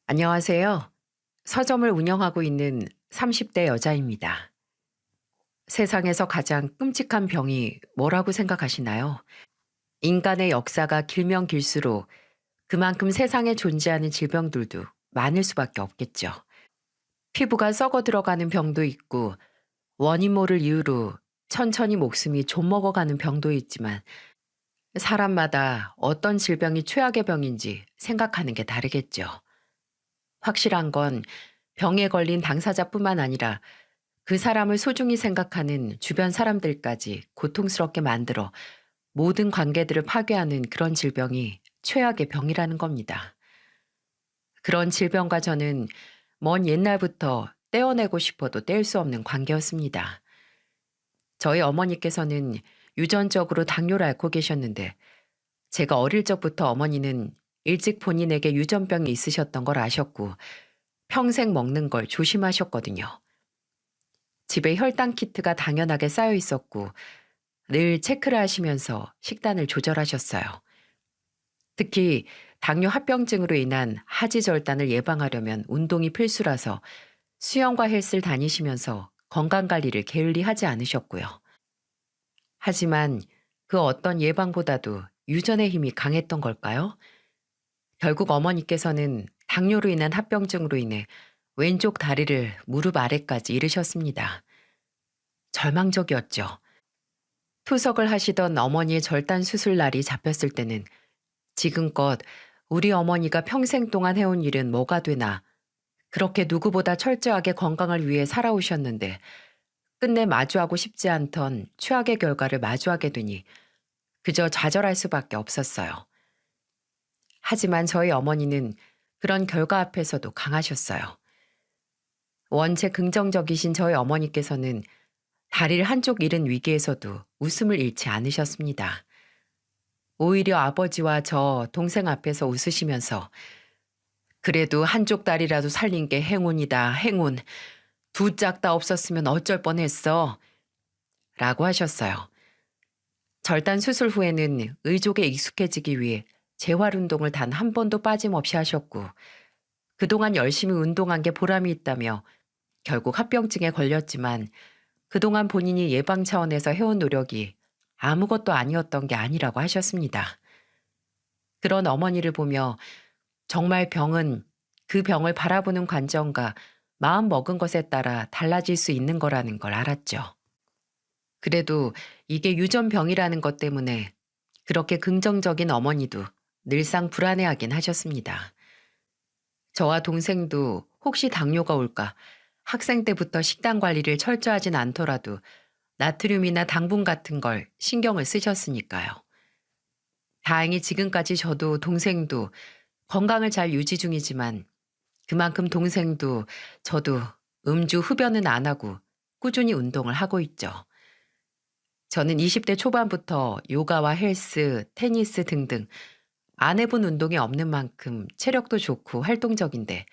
안녕하세요. 서점을 운영하고 있는 30대 여자입니다. 세상에서 가장 끔찍한 병이 뭐라고 생각하시나요? 인간의 역사가 길면 길수록 그만큼 세상에 존재하는 질병들도 많을 수밖에 없겠죠. 피부가 썩어 들어가는 병도 있고 원인 모를 이유로 천천히 목숨이 좀먹어가는 병도 있지만 사람마다 어떤 질병이 최악의 병인지 생각하는 게 다르겠죠. 확실한 건 병에 걸린 당사자뿐만 아니라 그 사람을 소중히 생각하는 주변 사람들까지 고통스럽게 만들어 모든 관계들을 파괴하는 그런 질병이 최악의 병이라는 겁니다. 그런 질병과 저는 먼 옛날부터 떼어내고 싶어도 뗄 수 없는 관계였습니다. 저희 어머니께서는 유전적으로 당뇨를 앓고 계셨는데 제가 어릴 적부터 어머니는 일찍 본인에게 유전병이 있으셨던 걸 아셨고 평생 먹는 걸 조심하셨거든요. 집에 혈당 키트가 당연하게 쌓여 있었고 늘 체크를 하시면서 식단을 조절하셨어요. 특히 당뇨 합병증으로 인한 하지절단을 예방하려면 운동이 필수라서 수영과 헬스를 다니시면서 건강관리를 게을리 하지 않으셨고요. 하지만 그 어떤 예방보다도 유전의 힘이 강했던 걸까요? 결국 어머니께서는 당뇨로 인한 합병증으로 인해 왼쪽 다리를 무릎 아래까지 잃으셨습니다. 절망적이었죠. 투석을 하시던 어머니의 절단 수술 날이 잡혔을 때는 지금껏 우리 어머니가 평생 동안 해온 일은 뭐가 되나 그렇게 누구보다 철저하게 건강을 위해 살아오셨는데 끝내 마주하고 싶지 않던 최악의 결과를 마주하게 되니 그저 좌절할 수밖에 없었어요. 하지만 저희 어머니는 그런 결과 앞에서도 강하셨어요. 원체 긍정적이신 저희 어머니께서는 다리를 한쪽 잃은 위기에서도 웃음을 잃지 않으셨습니다. 오히려 아버지와 저 동생 앞에서 웃으시면서 그래도 한쪽 다리라도 살린 게 행운이다, 행운. 두 짝 다 없었으면 어쩔 뻔했어. 라고 하셨어요. 절단 수술 후에는 의족에 익숙해지기 위해 재활 운동을 단 한 번도 빠짐없이 하셨고 그동안 열심히 운동한 게 보람이 있다며 결국 합병증에 걸렸지만 그동안 본인이 예방 차원에서 해온 노력이 아무것도 아니었던 게 아니라고 하셨습니다. 그런 어머니를 보며 정말 병은 그 병을 바라보는 관점과 마음 먹은 것에 따라 달라질 수 있는 거라는 걸 알았죠. 그래도 이게 유전병이라는 것 때문에 그렇게 긍정적인 어머니도 늘상 불안해하긴 하셨습니다. 저와 동생도 혹시 당뇨가 올까 학생 때부터 식단 관리를 철저하진 않더라도 나트륨이나 당분 같은 걸 신경을 쓰셨으니까요. 다행히 지금까지 저도 동생도 건강을 잘 유지 중이지만 그만큼 동생도 저도 음주 흡연은 안 하고 꾸준히 운동을 하고 있죠. 저는 20대 초반부터 요가와 헬스, 테니스 등등 안 해본 운동이 없는 만큼 체력도 좋고 활동적인데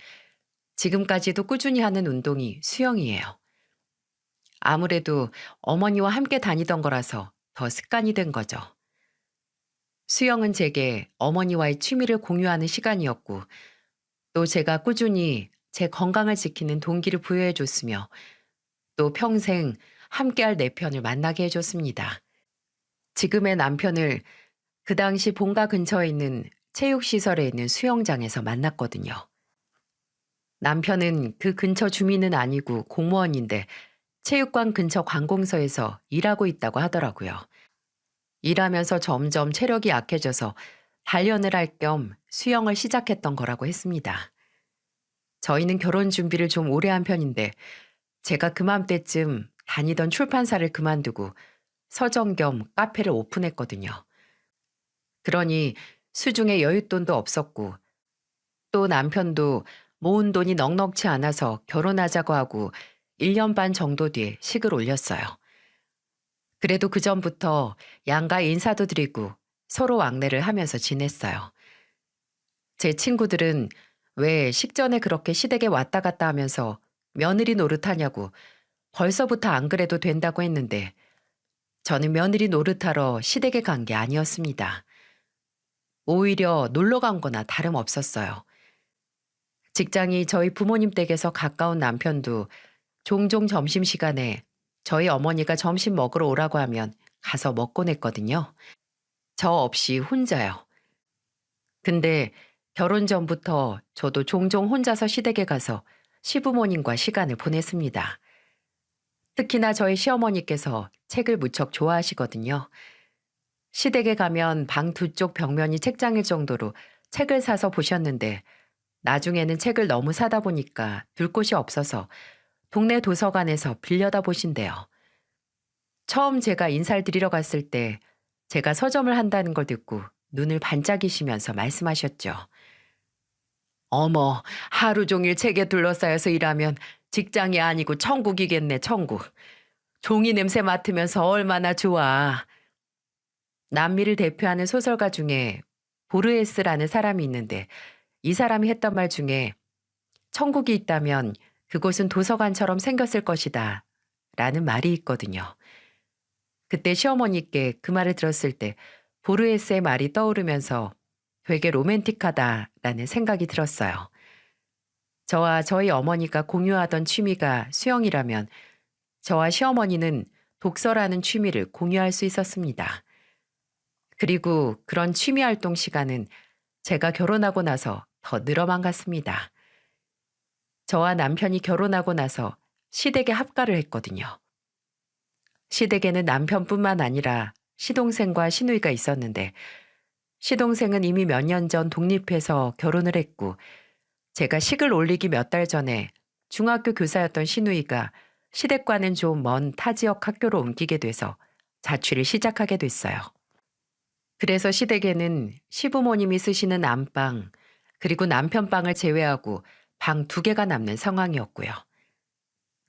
지금까지도 꾸준히 하는 운동이 수영이에요. 아무래도 어머니와 함께 다니던 거라서 더 습관이 된 거죠. 수영은 제게 어머니와의 취미를 공유하는 시간이었고 또 제가 꾸준히 제 건강을 지키는 동기를 부여해 줬으며 또 평생 함께할 내 편을 만나게 해줬습니다. 지금의 남편을 그 당시 본가 근처에 있는 체육시설에 있는 수영장에서 만났거든요. 남편은 그 근처 주민은 아니고 공무원인데 체육관 근처 관공서에서 일하고 있다고 하더라고요. 일하면서 점점 체력이 약해져서 단련을 할 겸 수영을 시작했던 거라고 했습니다. 저희는 결혼 준비를 좀 오래 한 편인데 제가 그맘때쯤 다니던 출판사를 그만두고 서점 겸 카페를 오픈했거든요. 그러니 수중에 여윳돈도 없었고 또 남편도 모은 돈이 넉넉치 않아서 결혼하자고 하고 1년 반 정도 뒤에 식을 올렸어요. 그래도 그전부터 양가 인사도 드리고 서로 왕래를 하면서 지냈어요. 제 친구들은 왜 식전에 그렇게 시댁에 왔다 갔다 하면서 며느리 노릇하냐고 벌써부터 안 그래도 된다고 했는데 저는 며느리 노릇하러 시댁에 간 게 아니었습니다. 오히려 놀러 간 거나 다름없었어요. 직장이 저희 부모님 댁에서 가까운 남편도 종종 점심시간에 저희 어머니가 점심 먹으러 오라고 하면 가서 먹곤 했거든요. 저 없이 혼자요. 근데 결혼 전부터 저도 종종 혼자서 시댁에 가서 시부모님과 시간을 보냈습니다. 특히나 저희 시어머니께서 책을 무척 좋아하시거든요. 시댁에 가면 방 두 쪽 벽면이 책장일 정도로 책을 사서 보셨는데 나중에는 책을 너무 사다 보니까 둘 곳이 없어서 동네 도서관에서 빌려다 보신대요. 처음 제가 인사를 드리러 갔을 때 제가 서점을 한다는 걸 듣고 눈을 반짝이시면서 말씀하셨죠. 어머, 하루 종일 책에 둘러싸여서 일하면 직장이 아니고 천국이겠네, 천국. 종이 냄새 맡으면서 얼마나 좋아. 남미를 대표하는 소설가 중에 보르헤스라는 사람이 있는데 이 사람이 했던 말 중에 천국이 있다면 그곳은 도서관처럼 생겼을 것이다 라는 말이 있거든요. 그때 시어머니께 그 말을 들었을 때 보르헤스의 말이 떠오르면서 되게 로맨틱하다라는 생각이 들었어요. 저와 저희 어머니가 공유하던 취미가 수영이라면 저와 시어머니는 독서라는 취미를 공유할 수 있었습니다. 그리고 그런 취미 활동 시간은 제가 결혼하고 나서 더 늘어만 갔습니다. 저와 남편이 결혼하고 나서 시댁에 합가를 했거든요. 시댁에는 남편뿐만 아니라 시동생과 시누이가 있었는데 시동생은 이미 몇 년 전 독립해서 결혼을 했고 제가 식을 올리기 몇 달 전에 중학교 교사였던 시누이가 시댁과는 좀 먼 타 지역 학교로 옮기게 돼서 자취를 시작하게 됐어요. 그래서 시댁에는 시부모님이 쓰시는 안방, 그리고 남편 방을 제외하고 방 두 개가 남는 상황이었고요.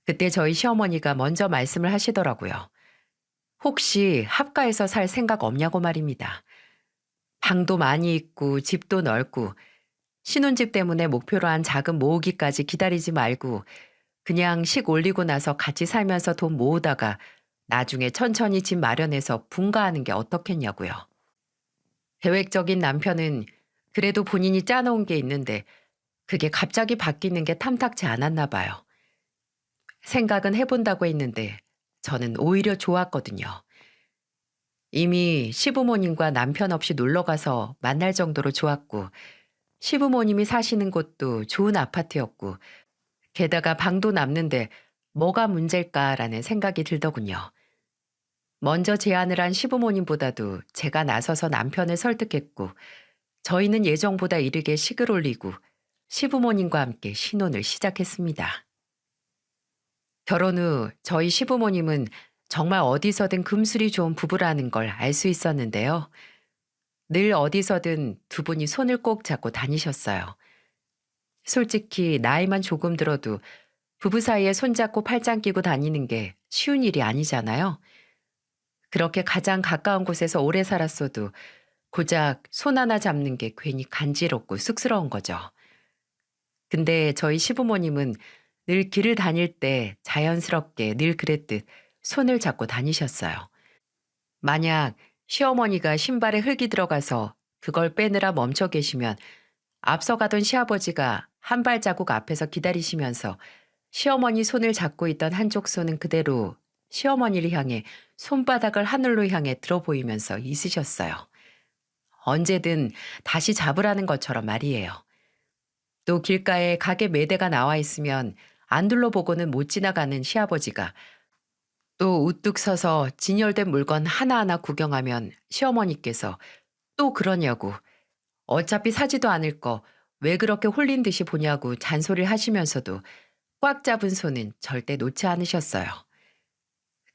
그때 저희 시어머니가 먼저 말씀을 하시더라고요. 혹시 합가해서 살 생각 없냐고 말입니다. 방도 많이 있고 집도 넓고 신혼집 때문에 목표로 한 자금 모으기까지 기다리지 말고 그냥 식 올리고 나서 같이 살면서 돈 모으다가 나중에 천천히 집 마련해서 분가하는 게 어떻겠냐고요. 계획적인 남편은 그래도 본인이 짜놓은 게 있는데 그게 갑자기 바뀌는 게 탐탁지 않았나 봐요. 생각은 해본다고 했는데 저는 오히려 좋았거든요. 이미 시부모님과 남편 없이 놀러 가서 만날 정도로 좋았고 시부모님이 사시는 곳도 좋은 아파트였고 게다가 방도 남는데 뭐가 문제일까라는 생각이 들더군요. 먼저 제안을 한 시부모님보다도 제가 나서서 남편을 설득했고 저희는 예정보다 이르게 식을 올리고 시부모님과 함께 신혼을 시작했습니다. 결혼 후 저희 시부모님은 정말 어디서든 금술이 좋은 부부라는 걸 알 수 있었는데요. 늘 어디서든 두 분이 손을 꼭 잡고 다니셨어요. 솔직히 나이만 조금 들어도 부부 사이에 손잡고 팔짱 끼고 다니는 게 쉬운 일이 아니잖아요. 그렇게 가장 가까운 곳에서 오래 살았어도 고작 손 하나 잡는 게 괜히 간지럽고 쑥스러운 거죠. 근데 저희 시부모님은 늘 길을 다닐 때 자연스럽게 늘 그랬듯 손을 잡고 다니셨어요. 만약 시어머니가 신발에 흙이 들어가서 그걸 빼느라 멈춰 계시면 앞서가던 시아버지가 한 발자국 앞에서 기다리시면서 시어머니 손을 잡고 있던 한쪽 손은 그대로 시어머니를 향해 손바닥을 하늘로 향해 들어 보이면서 있으셨어요. 언제든 다시 잡으라는 것처럼 말이에요. 또 길가에 가게 매대가 나와 있으면 안 둘러보고는 못 지나가는 시아버지가 또 우뚝 서서 진열된 물건 하나하나 구경하면 시어머니께서 또 그러냐고 어차피 사지도 않을 거 왜 그렇게 홀린 듯이 보냐고 잔소리를 하시면서도 꽉 잡은 손은 절대 놓지 않으셨어요.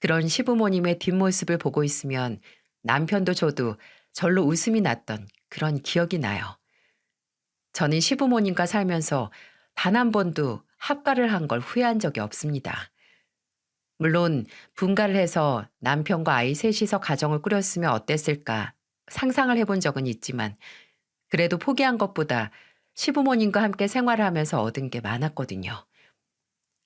그런 시부모님의 뒷모습을 보고 있으면 남편도 저도 절로 웃음이 났던 그런 기억이 나요. 저는 시부모님과 살면서 단 한 번도 합가를 한 걸 후회한 적이 없습니다. 물론 분가를 해서 남편과 아이 셋이서 가정을 꾸렸으면 어땠을까 상상을 해본 적은 있지만 그래도 포기한 것보다 시부모님과 함께 생활을 하면서 얻은 게 많았거든요.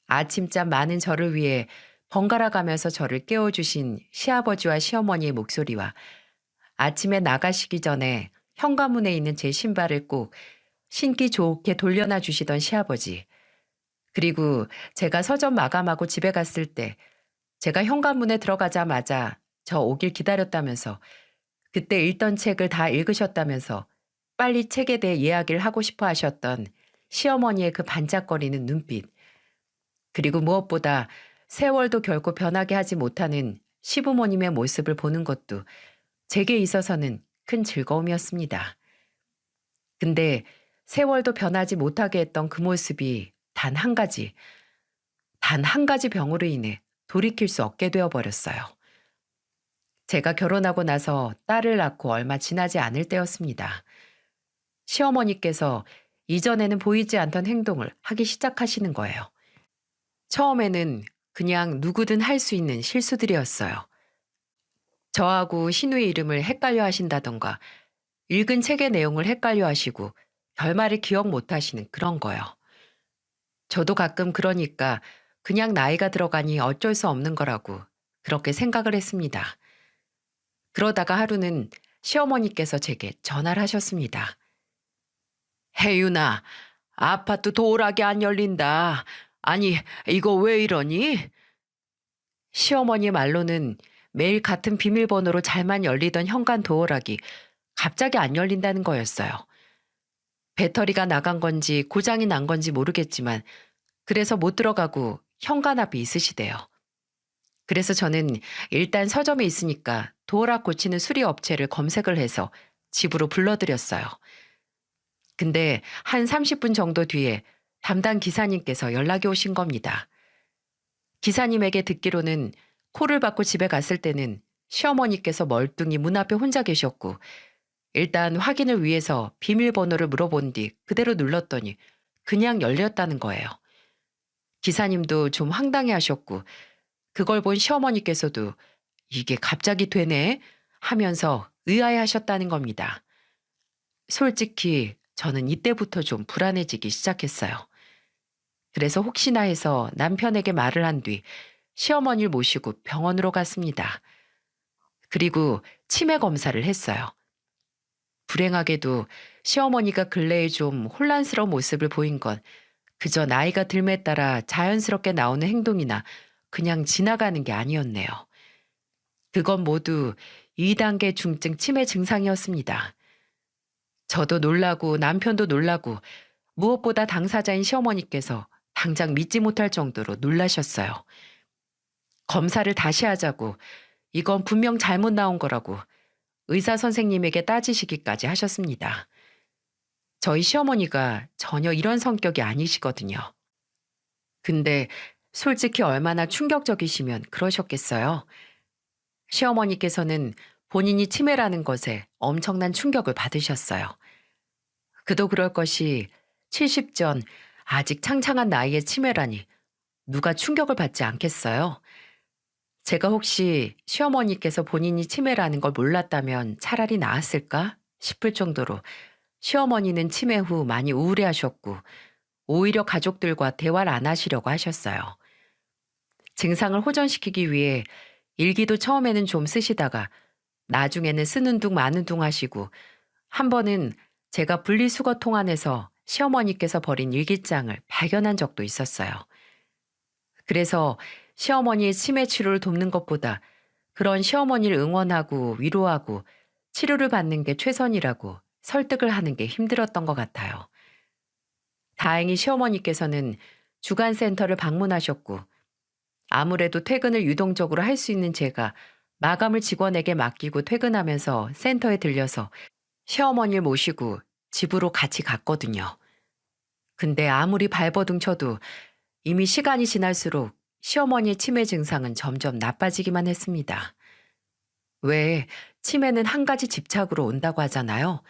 아침잠 많은 저를 위해 번갈아 가면서 저를 깨워주신 시아버지와 시어머니의 목소리와 아침에 나가시기 전에 현관문에 있는 제 신발을 꼭 신기 좋게 돌려놔 주시던 시아버지. 그리고 제가 서점 마감하고 집에 갔을 때 제가 현관문에 들어가자마자 저 오길 기다렸다면서 그때 읽던 책을 다 읽으셨다면서 빨리 책에 대해 이야기를 하고 싶어 하셨던 시어머니의 그 반짝거리는 눈빛. 그리고 무엇보다 세월도 결코 변하게 하지 못하는 시부모님의 모습을 보는 것도 제게 있어서는 큰 즐거움이었습니다. 근데 세월도 변하지 못하게 했던 그 모습이 단 한 가지 병으로 인해 돌이킬 수 없게 되어 버렸어요. 제가 결혼하고 나서 딸을 낳고 얼마 지나지 않을 때였습니다. 시어머니께서 이전에는 보이지 않던 행동을 하기 시작하시는 거예요. 처음에는 그냥 누구든 할 수 있는 실수들이었어요. 저하고 신우의 이름을 헷갈려 하신다던가 읽은 책의 내용을 헷갈려 하시고 결말을 기억 못 하시는 그런 거요. 저도 가끔 그러니까 그냥 나이가 들어가니 어쩔 수 없는 거라고 그렇게 생각을 했습니다. 그러다가 하루는 시어머니께서 제게 전화를 하셨습니다. 혜윤아, 아파트 도어락이 안 열린다. 아니, 이거 왜 이러니? 시어머니 말로는 매일 같은 비밀번호로 잘만 열리던 현관 도어락이 갑자기 안 열린다는 거였어요. 배터리가 나간 건지 고장이 난 건지 모르겠지만 그래서 못 들어가고 현관 앞에 있으시대요. 그래서 저는 일단 서점에 있으니까 도어락 고치는 수리 업체를 검색을 해서 집으로 불러드렸어요. 근데 한 30분 정도 뒤에 담당 기사님께서 연락이 오신 겁니다. 기사님에게 듣기로는 콜을 받고 집에 갔을 때는 시어머니께서 멀뚱히 문 앞에 혼자 계셨고 일단 확인을 위해서 비밀번호를 물어본 뒤 그대로 눌렀더니 그냥 열렸다는 거예요. 기사님도 좀 황당해 하셨고 그걸 본 시어머니께서도 이게 갑자기 되네 하면서 의아해 하셨다는 겁니다. 솔직히 저는 이때부터 좀 불안해지기 시작했어요. 그래서 혹시나 해서 남편에게 말을 한 뒤 시어머니를 모시고 병원으로 갔습니다. 그리고 치매 검사를 했어요. 불행하게도 시어머니가 근래에 좀 혼란스러운 모습을 보인 건 그저 나이가 들매 따라 자연스럽게 나오는 행동이나 그냥 지나가는 게 아니었네요. 그건 모두 2단계 중증 치매 증상이었습니다. 저도 놀라고 남편도 놀라고 무엇보다 당사자인 시어머니께서 당장 믿지 못할 정도로 놀라셨어요. 검사를 다시 하자고 이건 분명 잘못 나온 거라고 의사 선생님에게 따지시기까지 하셨습니다. 저희 시어머니가 전혀 이런 성격이 아니시거든요. 근데 솔직히 얼마나 충격적이시면 그러셨겠어요. 시어머니께서는 본인이 치매라는 것에 엄청난 충격을 받으셨어요. 그도 그럴 것이 70전 아직 창창한 나이에 치매라니 누가 충격을 받지 않겠어요? 제가 혹시 시어머니께서 본인이 치매라는 걸 몰랐다면 차라리 나았을까 싶을 정도로 시어머니는 치매 후 많이 우울해하셨고 오히려 가족들과 대화를 안 하시려고 하셨어요. 증상을 호전시키기 위해 일기도 처음에는 좀 쓰시다가 나중에는 쓰는 둥 마는 둥 하시고 한 번은 제가 분리수거 통 안에서 시어머니께서 버린 일기장을 발견한 적도 있었어요. 그래서 시어머니의 치매 치료를 돕는 것보다 그런 시어머니를 응원하고 위로하고 치료를 받는 게 최선이라고 설득을 하는 게 힘들었던 것 같아요. 다행히 시어머니께서는 주간센터를 방문하셨고 아무래도 퇴근을 유동적으로 할 수 있는 제가 마감을 직원에게 맡기고 퇴근하면서 센터에 들려서 시어머니를 모시고 집으로 같이 갔거든요. 근데 아무리 발버둥 쳐도 이미 시간이 지날수록 시어머니의 치매 증상은 점점 나빠지기만 했습니다. 왜 치매는 한 가지 집착으로 온다고 하잖아요.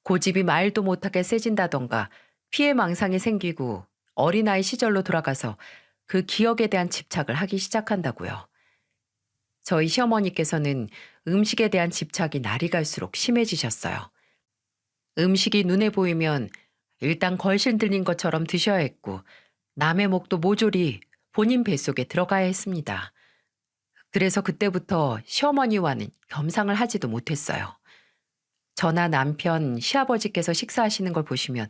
고집이 말도 못하게 세진다던가 피해망상이 생기고 어린아이 시절로 돌아가서 그 기억에 대한 집착을 하기 시작한다고요. 저희 시어머니께서는 음식에 대한 집착이 날이 갈수록 심해지셨어요. 음식이 눈에 보이면 일단 걸신 들린 것처럼 드셔야 했고 남의 목도 모조리 본인 뱃속에 들어가야 했습니다. 그래서 그때부터 시어머니와는 겸상을 하지도 못했어요. 저나 남편, 시아버지께서 식사하시는 걸 보시면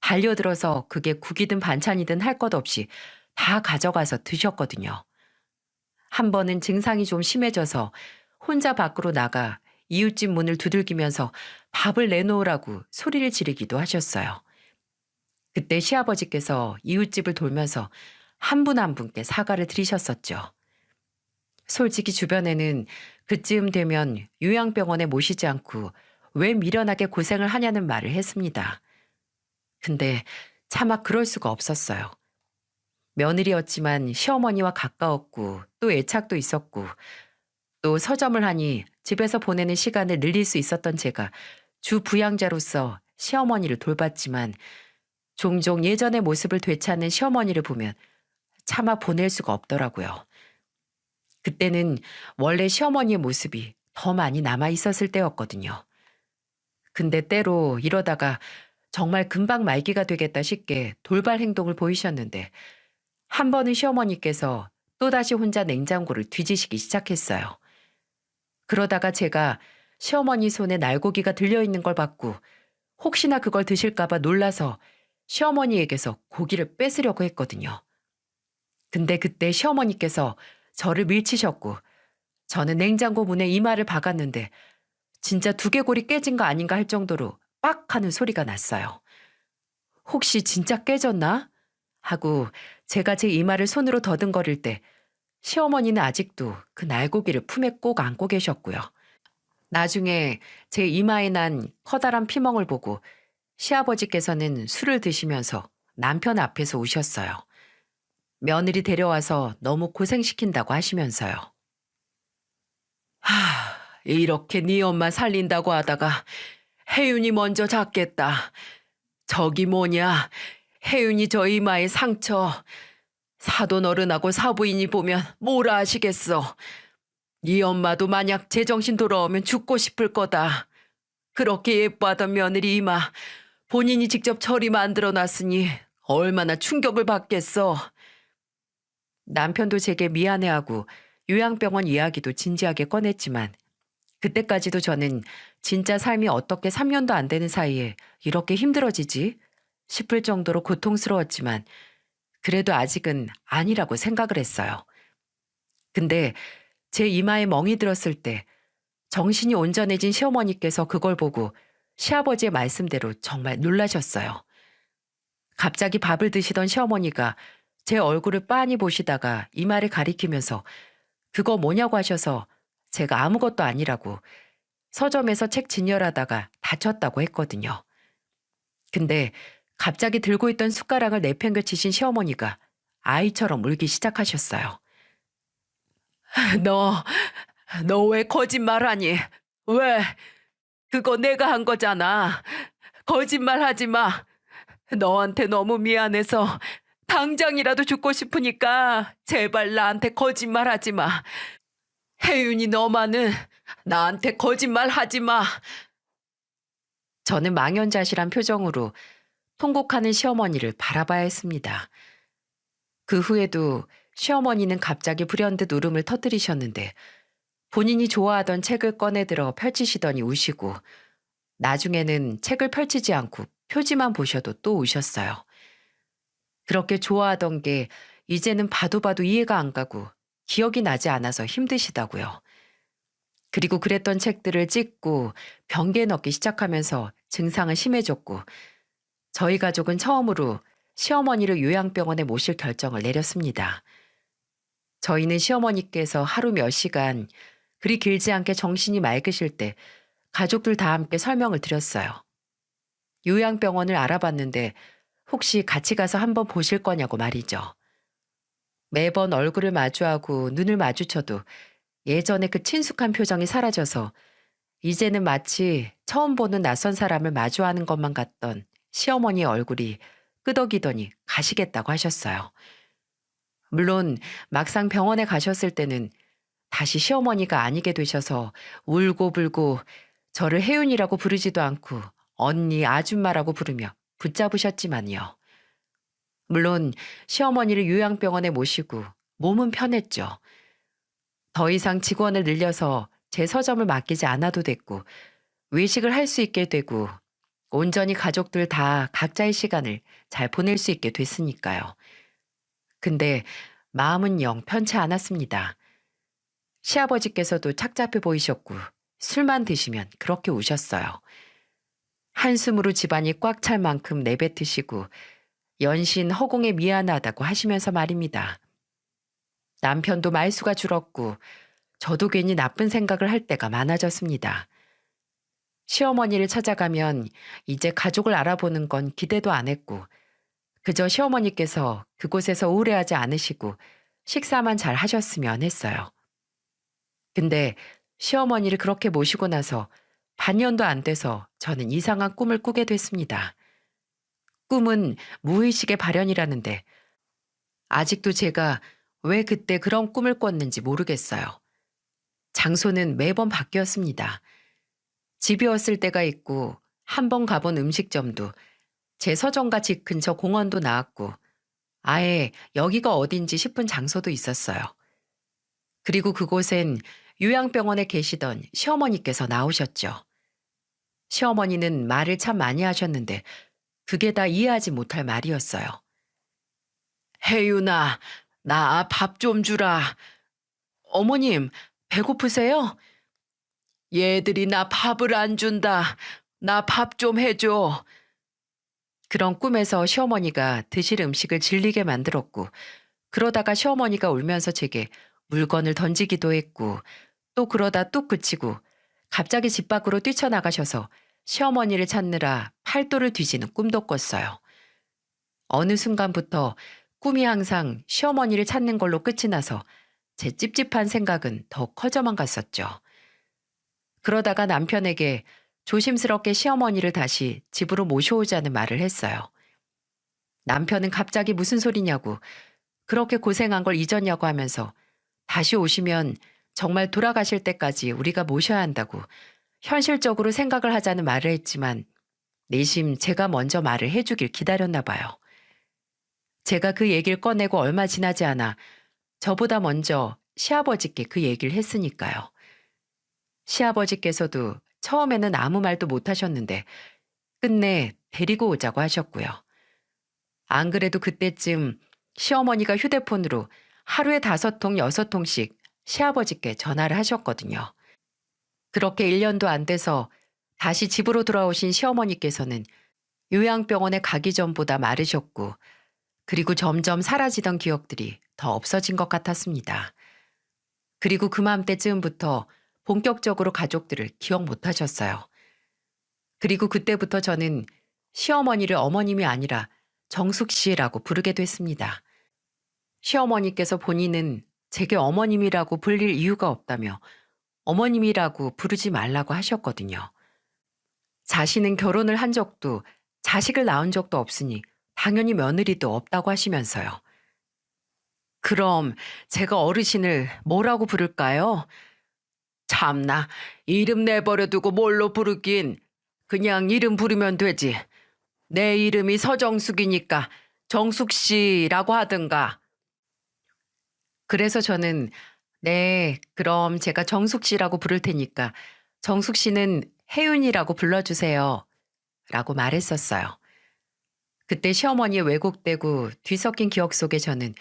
달려들어서 그게 국이든 반찬이든 할 것 없이 다 가져가서 드셨거든요. 한 번은 증상이 좀 심해져서 혼자 밖으로 나가 이웃집 문을 두들기면서 밥을 내놓으라고 소리를 지르기도 하셨어요. 그때 시아버지께서 이웃집을 돌면서 한 분 한 분께 사과를 드리셨었죠. 솔직히 주변에는 그쯤 되면 요양병원에 모시지 않고 왜 미련하게 고생을 하냐는 말을 했습니다. 근데 차마 그럴 수가 없었어요. 며느리였지만 시어머니와 가까웠고 또 애착도 있었고 또 서점을 하니 집에서 보내는 시간을 늘릴 수 있었던 제가 주 부양자로서 시어머니를 돌봤지만 종종 예전의 모습을 되찾는 시어머니를 보면 차마 보낼 수가 없더라고요. 그때는 원래 시어머니의 모습이 더 많이 남아 있었을 때였거든요. 근데 때로 이러다가 정말 금방 말기가 되겠다 싶게 돌발 행동을 보이셨는데 한 번은 시어머니께서 또다시 혼자 냉장고를 뒤지시기 시작했어요. 그러다가 제가 시어머니 손에 날고기가 들려있는 걸 봤고 혹시나 그걸 드실까봐 놀라서 시어머니에게서 고기를 뺏으려고 했거든요. 근데 그때 시어머니께서 저를 밀치셨고 저는 냉장고 문에 이마를 박았는데 진짜 두개골이 깨진 거 아닌가 할 정도로 빡 하는 소리가 났어요. 혹시 진짜 깨졌나? 하고 제가 제 이마를 손으로 더듬거릴 때 시어머니는 아직도 그 날고기를 품에 꼭 안고 계셨고요. 나중에 제 이마에 난 커다란 피멍을 보고 시아버지께서는 술을 드시면서 남편 앞에서 우셨어요. 며느리 데려와서 너무 고생시킨다고 하시면서요. 하, 이렇게 네 엄마 살린다고 하다가 혜윤이 먼저 잡겠다. 저기 뭐냐, 혜윤이 저 이마에 상처. 사돈 어른하고 사부인이 보면 뭐라 하시겠어. 네 엄마도 만약 제정신 돌아오면 죽고 싶을 거다. 그렇게 예뻐하던 며느리 이마 본인이 직접 저리 만들어 놨으니 얼마나 충격을 받겠어. 남편도 제게 미안해하고 요양병원 이야기도 진지하게 꺼냈지만 그때까지도 저는 진짜 삶이 어떻게 3년도 안 되는 사이에 이렇게 힘들어지지 싶을 정도로 고통스러웠지만 그래도 아직은 아니라고 생각을 했어요. 근데 제 이마에 멍이 들었을 때 정신이 온전해진 시어머니께서 그걸 보고 시아버지의 말씀대로 정말 놀라셨어요. 갑자기 밥을 드시던 시어머니가 제 얼굴을 빤히 보시다가 이마를 가리키면서 그거 뭐냐고 하셔서 제가 아무것도 아니라고 서점에서 책 진열하다가 다쳤다고 했거든요. 근데 갑자기 들고 있던 숟가락을 내팽개치신 시어머니가 아이처럼 울기 시작하셨어요. 너, 너 왜 거짓말하니? 왜? 그거 내가 한 거잖아. 거짓말하지 마. 너한테 너무 미안해서 당장이라도 죽고 싶으니까 제발 나한테 거짓말하지 마. 혜윤이 너만은 나한테 거짓말하지 마. 저는 망연자실한 표정으로 통곡하는 시어머니를 바라봐야 했습니다. 그 후에도 시어머니는 갑자기 불현듯 울음을 터뜨리셨는데 본인이 좋아하던 책을 꺼내들어 펼치시더니 우시고 나중에는 책을 펼치지 않고 표지만 보셔도 또 우셨어요. 그렇게 좋아하던 게 이제는 봐도 봐도 이해가 안 가고 기억이 나지 않아서 힘드시다고요. 그리고 그랬던 책들을 찢고 변기에 넣기 시작하면서 증상은 심해졌고 저희 가족은 처음으로 시어머니를 요양병원에 모실 결정을 내렸습니다. 저희는 시어머니께서 하루 몇 시간 그리 길지 않게 정신이 맑으실 때 가족들 다 함께 설명을 드렸어요. 요양병원을 알아봤는데 혹시 같이 가서 한번 보실 거냐고 말이죠. 매번 얼굴을 마주하고 눈을 마주쳐도 예전에 그 친숙한 표정이 사라져서 이제는 마치 처음 보는 낯선 사람을 마주하는 것만 같던 시어머니의 얼굴이 끄덕이더니 가시겠다고 하셨어요. 물론 막상 병원에 가셨을 때는 다시 시어머니가 아니게 되셔서 울고불고 저를 혜윤이라고 부르지도 않고 언니, 아줌마라고 부르며 붙잡으셨지만요. 물론 시어머니를 요양병원에 모시고 몸은 편했죠. 더 이상 직원을 늘려서 제 서점을 맡기지 않아도 됐고 외식을 할 수 있게 되고 온전히 가족들 다 각자의 시간을 잘 보낼 수 있게 됐으니까요. 근데 마음은 영 편치 않았습니다. 시아버지께서도 착잡해 보이셨고 술만 드시면 그렇게 우셨어요. 한숨으로 집안이 꽉 찰 만큼 내뱉으시고 연신 허공에 미안하다고 하시면서 말입니다. 남편도 말수가 줄었고 저도 괜히 나쁜 생각을 할 때가 많아졌습니다. 시어머니를 찾아가면 이제 가족을 알아보는 건 기대도 안 했고 그저 시어머니께서 그곳에서 우울해하지 않으시고 식사만 잘 하셨으면 했어요. 근데 시어머니를 그렇게 모시고 나서 반년도 안 돼서 저는 이상한 꿈을 꾸게 됐습니다. 꿈은 무의식의 발현이라는데 아직도 제가 왜 그때 그런 꿈을 꿨는지 모르겠어요. 장소는 매번 바뀌었습니다. 집이었을 때가 있고 한 번 가본 음식점도 제 서점과 집 근처 공원도 나왔고 아예 여기가 어딘지 싶은 장소도 있었어요. 그리고 그곳엔 요양병원에 계시던 시어머니께서 나오셨죠. 시어머니는 말을 참 많이 하셨는데 그게 다 이해하지 못할 말이었어요. 혜윤아, 나 밥 좀 주라. 어머님, 배고프세요? 얘들이 나 밥을 안 준다. 나 밥 좀 해줘. 그런 꿈에서 시어머니가 드실 음식을 질리게 만들었고 그러다가 시어머니가 울면서 제게 물건을 던지기도 했고 또 그러다 뚝 그치고 갑자기 집 밖으로 뛰쳐나가셔서 시어머니를 찾느라 팔도를 뒤지는 꿈도 꿨어요. 어느 순간부터 꿈이 항상 시어머니를 찾는 걸로 끝이 나서 제 찝찝한 생각은 더 커져만 갔었죠. 그러다가 남편에게 조심스럽게 시어머니를 다시 집으로 모셔오자는 말을 했어요. 남편은 갑자기 무슨 소리냐고 그렇게 고생한 걸 잊었냐고 하면서 다시 오시면 정말 돌아가실 때까지 우리가 모셔야 한다고 현실적으로 생각을 하자는 말을 했지만 내심 제가 먼저 말을 해주길 기다렸나 봐요. 제가 그 얘기를 꺼내고 얼마 지나지 않아 저보다 먼저 시아버지께 그 얘기를 했으니까요. 시아버지께서도 처음에는 아무 말도 못 하셨는데 끝내 데리고 오자고 하셨고요. 안 그래도 그때쯤 시어머니가 휴대폰으로 하루에 5통, 6통씩 시아버지께 전화를 하셨거든요. 그렇게 1년도 안 돼서 다시 집으로 돌아오신 시어머니께서는 요양병원에 가기 전보다 마르셨고 그리고 점점 사라지던 기억들이 더 없어진 것 같았습니다. 그리고 그맘때쯤부터 본격적으로 가족들을 기억 못 하셨어요. 그리고 그때부터 저는 시어머니를 어머님이 아니라 정숙 씨라고 부르게 됐습니다. 시어머니께서 본인은 제게 어머님이라고 불릴 이유가 없다며 어머님이라고 부르지 말라고 하셨거든요. 자신은 결혼을 한 적도 자식을 낳은 적도 없으니 당연히 며느리도 없다고 하시면서요. 그럼 제가 어르신을 뭐라고 부를까요? 참나, 이름 내버려 두고 뭘로 부르긴. 그냥 이름 부르면 되지. 내 이름이 서정숙이니까 정숙 씨라고 하든가. 그래서 저는 네, 그럼 제가 정숙 씨라고 부를 테니까 정숙 씨는 혜윤이라고 불러주세요. 라고 말했었어요. 그때 시어머니 왜곡되고 뒤섞인 기억 속에 저는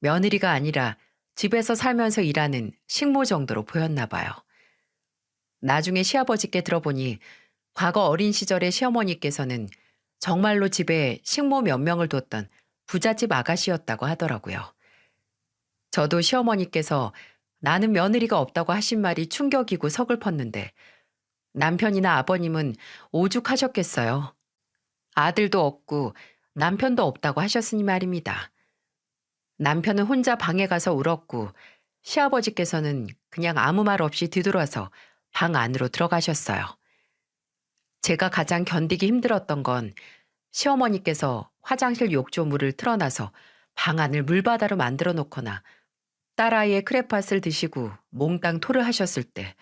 며느리가 아니라 집에서 살면서 일하는 식모 정도로 보였나 봐요. 나중에 시아버지께 들어보니 과거 어린 시절의 시어머니께서는 정말로 집에 식모 몇 명을 뒀던 부잣집 아가씨였다고 하더라고요. 저도 시어머니께서 나는 며느리가 없다고 하신 말이 충격이고 서글펐는데 남편이나 아버님은 오죽하셨겠어요. 아들도 없고 남편도 없다고 하셨으니 말입니다. 남편은 혼자 방에 가서 울었고 시아버지께서는 그냥 아무 말 없이 뒤돌아서 방 안으로 들어가셨어요. 제가 가장 견디기 힘들었던 건 시어머니께서 화장실 욕조 물을 틀어놔서 방 안을 물바다로 만들어 놓거나 딸아이의 크레파스를 드시고 몽땅 토를 하셨을 때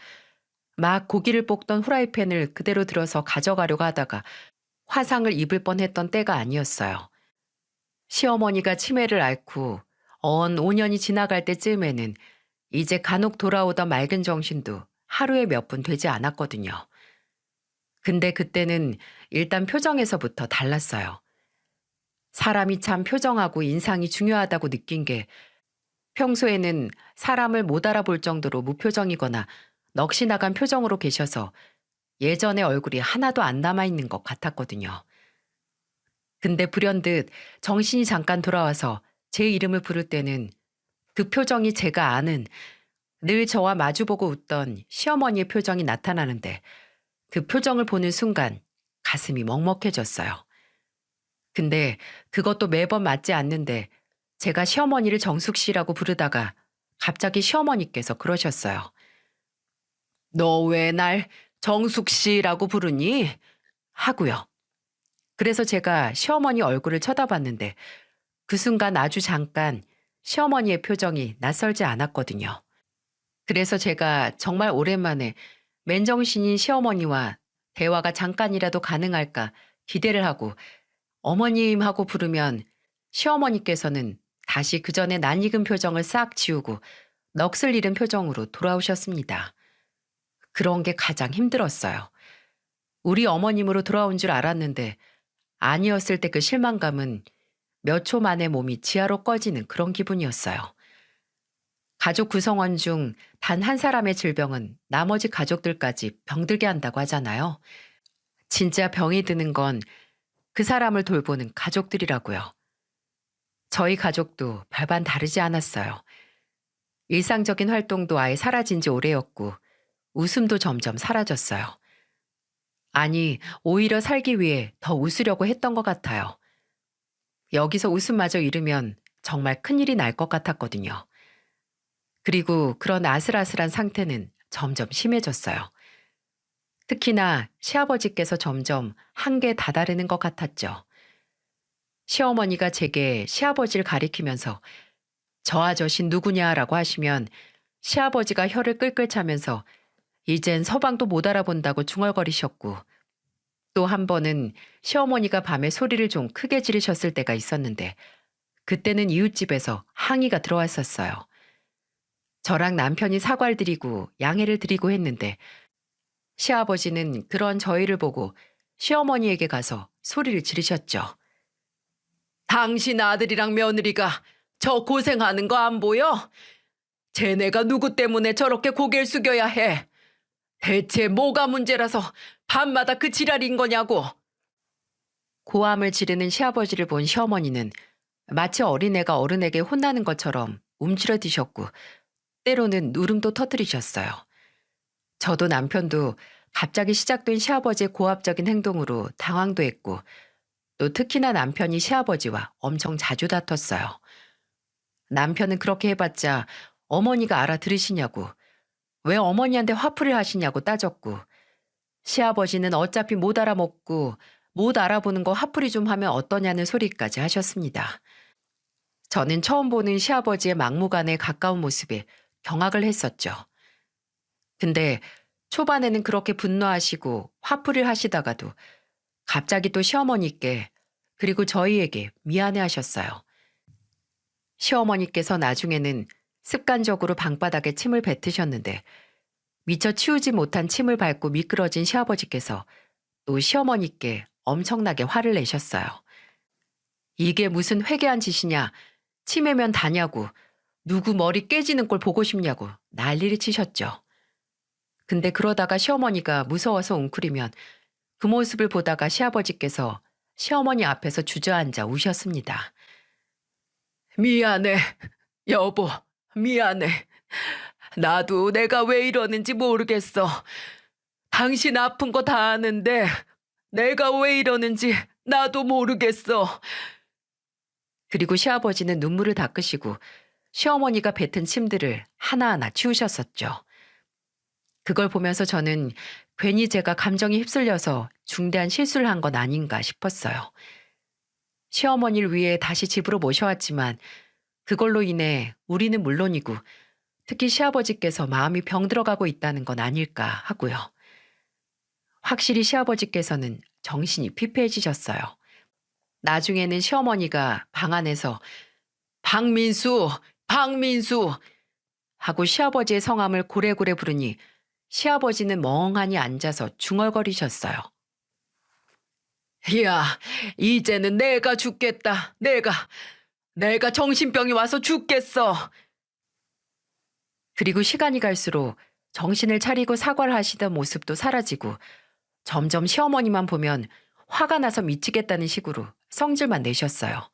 막 고기를 볶던 후라이팬을 그대로 들어서 가져가려고 하다가 화상을 입을 뻔했던 때가 아니었어요. 시어머니가 치매를 앓고 언 5년이 지나갈 때쯤에는 이제 간혹 돌아오던 맑은 정신도 하루에 몇 분 되지 않았거든요. 근데 그때는 일단 표정에서부터 달랐어요. 사람이 참 표정하고 인상이 중요하다고 느낀 게 평소에는 사람을 못 알아볼 정도로 무표정이거나 넋이 나간 표정으로 계셔서 예전의 얼굴이 하나도 안 남아있는 것 같았거든요. 근데 불현듯 정신이 잠깐 돌아와서 제 이름을 부를 때는 그 표정이 제가 아는 늘 저와 마주보고 웃던 시어머니의 표정이 나타나는데 그 표정을 보는 순간 가슴이 먹먹해졌어요. 근데 그것도 매번 맞지 않는데 제가 시어머니를 정숙 씨라고 부르다가 갑자기 시어머니께서 그러셨어요. 너 왜 날 정숙 씨라고 부르니? 하고요. 그래서 제가 시어머니 얼굴을 쳐다봤는데 그 순간 아주 잠깐 시어머니의 표정이 낯설지 않았거든요. 그래서 제가 정말 오랜만에 맨정신인 시어머니와 대화가 잠깐이라도 가능할까 기대를 하고 어머님 하고 부르면 시어머니께서는 다시 그 전에 낯익은 표정을 싹 지우고 넋을 잃은 표정으로 돌아오셨습니다. 그런 게 가장 힘들었어요. 우리 어머님으로 돌아온 줄 알았는데 아니었을 때 그 실망감은 몇 초 만에 몸이 지하로 꺼지는 그런 기분이었어요. 가족 구성원 중 단 한 사람의 질병은 나머지 가족들까지 병들게 한다고 하잖아요. 진짜 병이 드는 건 그 사람을 돌보는 가족들이라고요. 저희 가족도 별반 다르지 않았어요. 일상적인 활동도 아예 사라진 지 오래였고 웃음도 점점 사라졌어요. 아니, 오히려 살기 위해 더 웃으려고 했던 것 같아요. 여기서 웃음마저 잃으면 정말 큰일이 날 것 같았거든요. 그리고 그런 아슬아슬한 상태는 점점 심해졌어요. 특히나 시아버지께서 점점 한계에 다다르는 것 같았죠. 시어머니가 제게 시아버지를 가리키면서 저 아저씨 누구냐라고 하시면 시아버지가 혀를 끌끌 차면서 이젠 서방도 못 알아본다고 중얼거리셨고 또 한 번은 시어머니가 밤에 소리를 좀 크게 지르셨을 때가 있었는데 그때는 이웃집에서 항의가 들어왔었어요. 저랑 남편이 사과를 드리고 양해를 드리고 했는데 시아버지는 그런 저희를 보고 시어머니에게 가서 소리를 지르셨죠. 당신 아들이랑 며느리가 저 고생하는 거 안 보여? 쟤네가 누구 때문에 저렇게 고개를 숙여야 해? 대체 뭐가 문제라서 밤마다 그 지랄인 거냐고. 고함을 지르는 시아버지를 본 시어머니는 마치 어린애가 어른에게 혼나는 것처럼 움츠러드셨고 때로는 누름도 터뜨리셨어요. 저도 남편도 갑자기 시작된 시아버지의 고압적인 행동으로 당황도 했고 또 특히나 남편이 시아버지와 엄청 자주 다퉜어요. 남편은 그렇게 해봤자 어머니가 알아들으시냐고 왜 어머니한테 화풀이를 하시냐고 따졌고 시아버지는 어차피 못 알아먹고 못 알아보는 거 화풀이 좀 하면 어떠냐는 소리까지 하셨습니다. 저는 처음 보는 시아버지의 막무가내 가까운 모습에 경악을 했었죠. 근데 초반에는 그렇게 분노하시고 화풀이를 하시다가도 갑자기 또 시어머니께 그리고 저희에게 미안해 하셨어요. 시어머니께서 나중에는 습관적으로 방바닥에 침을 뱉으셨는데 미처 치우지 못한 침을 밟고 미끄러진 시아버지께서 또 시어머니께 엄청나게 화를 내셨어요. 이게 무슨 회개한 짓이냐, 치매면 다냐고, 누구 머리 깨지는 꼴 보고 싶냐고 난리를 치셨죠. 근데 그러다가 시어머니가 무서워서 웅크리면 그 모습을 보다가 시아버지께서 시어머니 앞에서 주저앉아 우셨습니다. 미안해, 여보, 미안해. 나도 내가 왜 이러는지 모르겠어. 당신 아픈 거 다 아는데 내가 왜 이러는지 나도 모르겠어. 그리고 시아버지는 눈물을 닦으시고 시어머니가 뱉은 침들을 하나하나 치우셨었죠. 그걸 보면서 저는 괜히 제가 감정이 휩쓸려서 중대한 실수를 한 건 아닌가 싶었어요. 시어머니를 위해 다시 집으로 모셔왔지만 그걸로 인해 우리는 물론이고 특히 시아버지께서 마음이 병들어가고 있다는 건 아닐까 하고요. 확실히 시아버지께서는 정신이 피폐해지셨어요. 나중에는 시어머니가 방 안에서 박민수, 박민수 하고 시아버지의 성함을 고래고래 부르니 시아버지는 멍하니 앉아서 중얼거리셨어요. 야, 이제는 내가 죽겠다. 내가 정신병이 와서 죽겠어. 그리고 시간이 갈수록 정신을 차리고 사과를 하시던 모습도 사라지고 점점 시어머니만 보면 화가 나서 미치겠다는 식으로 성질만 내셨어요.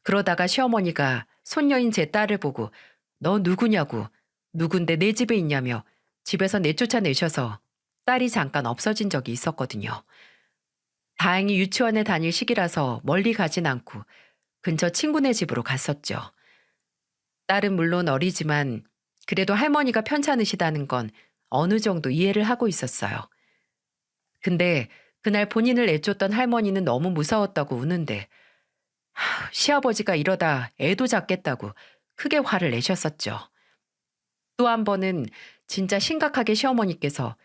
그러다가 시어머니가 손녀인 제 딸을 보고 너 누구냐고 누군데 내 집에 있냐며 집에서 내쫓아내셔서 딸이 잠깐 없어진 적이 있었거든요. 다행히 유치원에 다닐 시기라서 멀리 가진 않고 근처 친구네 집으로 갔었죠. 딸은 물론 어리지만 그래도 할머니가 편찮으시다는 건 어느 정도 이해를 하고 있었어요. 근데 그날 본인을 내쫓던 할머니는 너무 무서웠다고 우는데 시아버지가 이러다 애도 잡겠다고 크게 화를 내셨었죠. 또 한 번은 진짜 심각하게 시어머니께서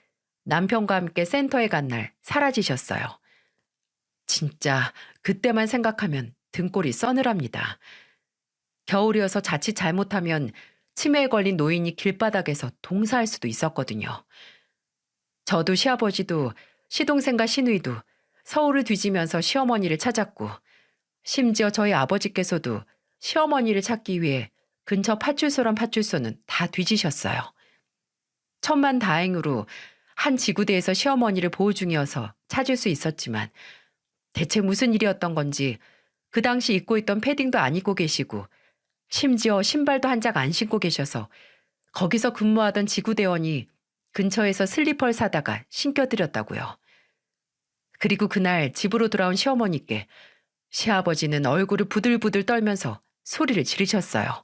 남편과 함께 센터에 간 날 사라지셨어요. 진짜 그때만 생각하면 등골이 서늘합니다. 겨울이어서 자칫 잘못하면 치매에 걸린 노인이 길바닥에서 동사할 수도 있었거든요. 저도 시아버지도 시동생과 시누이도 서울을 뒤지면서 시어머니를 찾았고 심지어 저희 아버지께서도 시어머니를 찾기 위해 근처 파출소란 파출소는 다 뒤지셨어요. 천만 다행으로 한 지구대에서 시어머니를 보호 중이어서 찾을 수 있었지만 대체 무슨 일이었던 건지 그 당시 입고 있던 패딩도 안 입고 계시고 심지어 신발도 한 짝 안 신고 계셔서 거기서 근무하던 지구대원이 근처에서 슬리퍼를 사다가 신겨드렸다고요. 그리고 그날 집으로 돌아온 시어머니께 시아버지는 얼굴을 부들부들 떨면서 소리를 지르셨어요.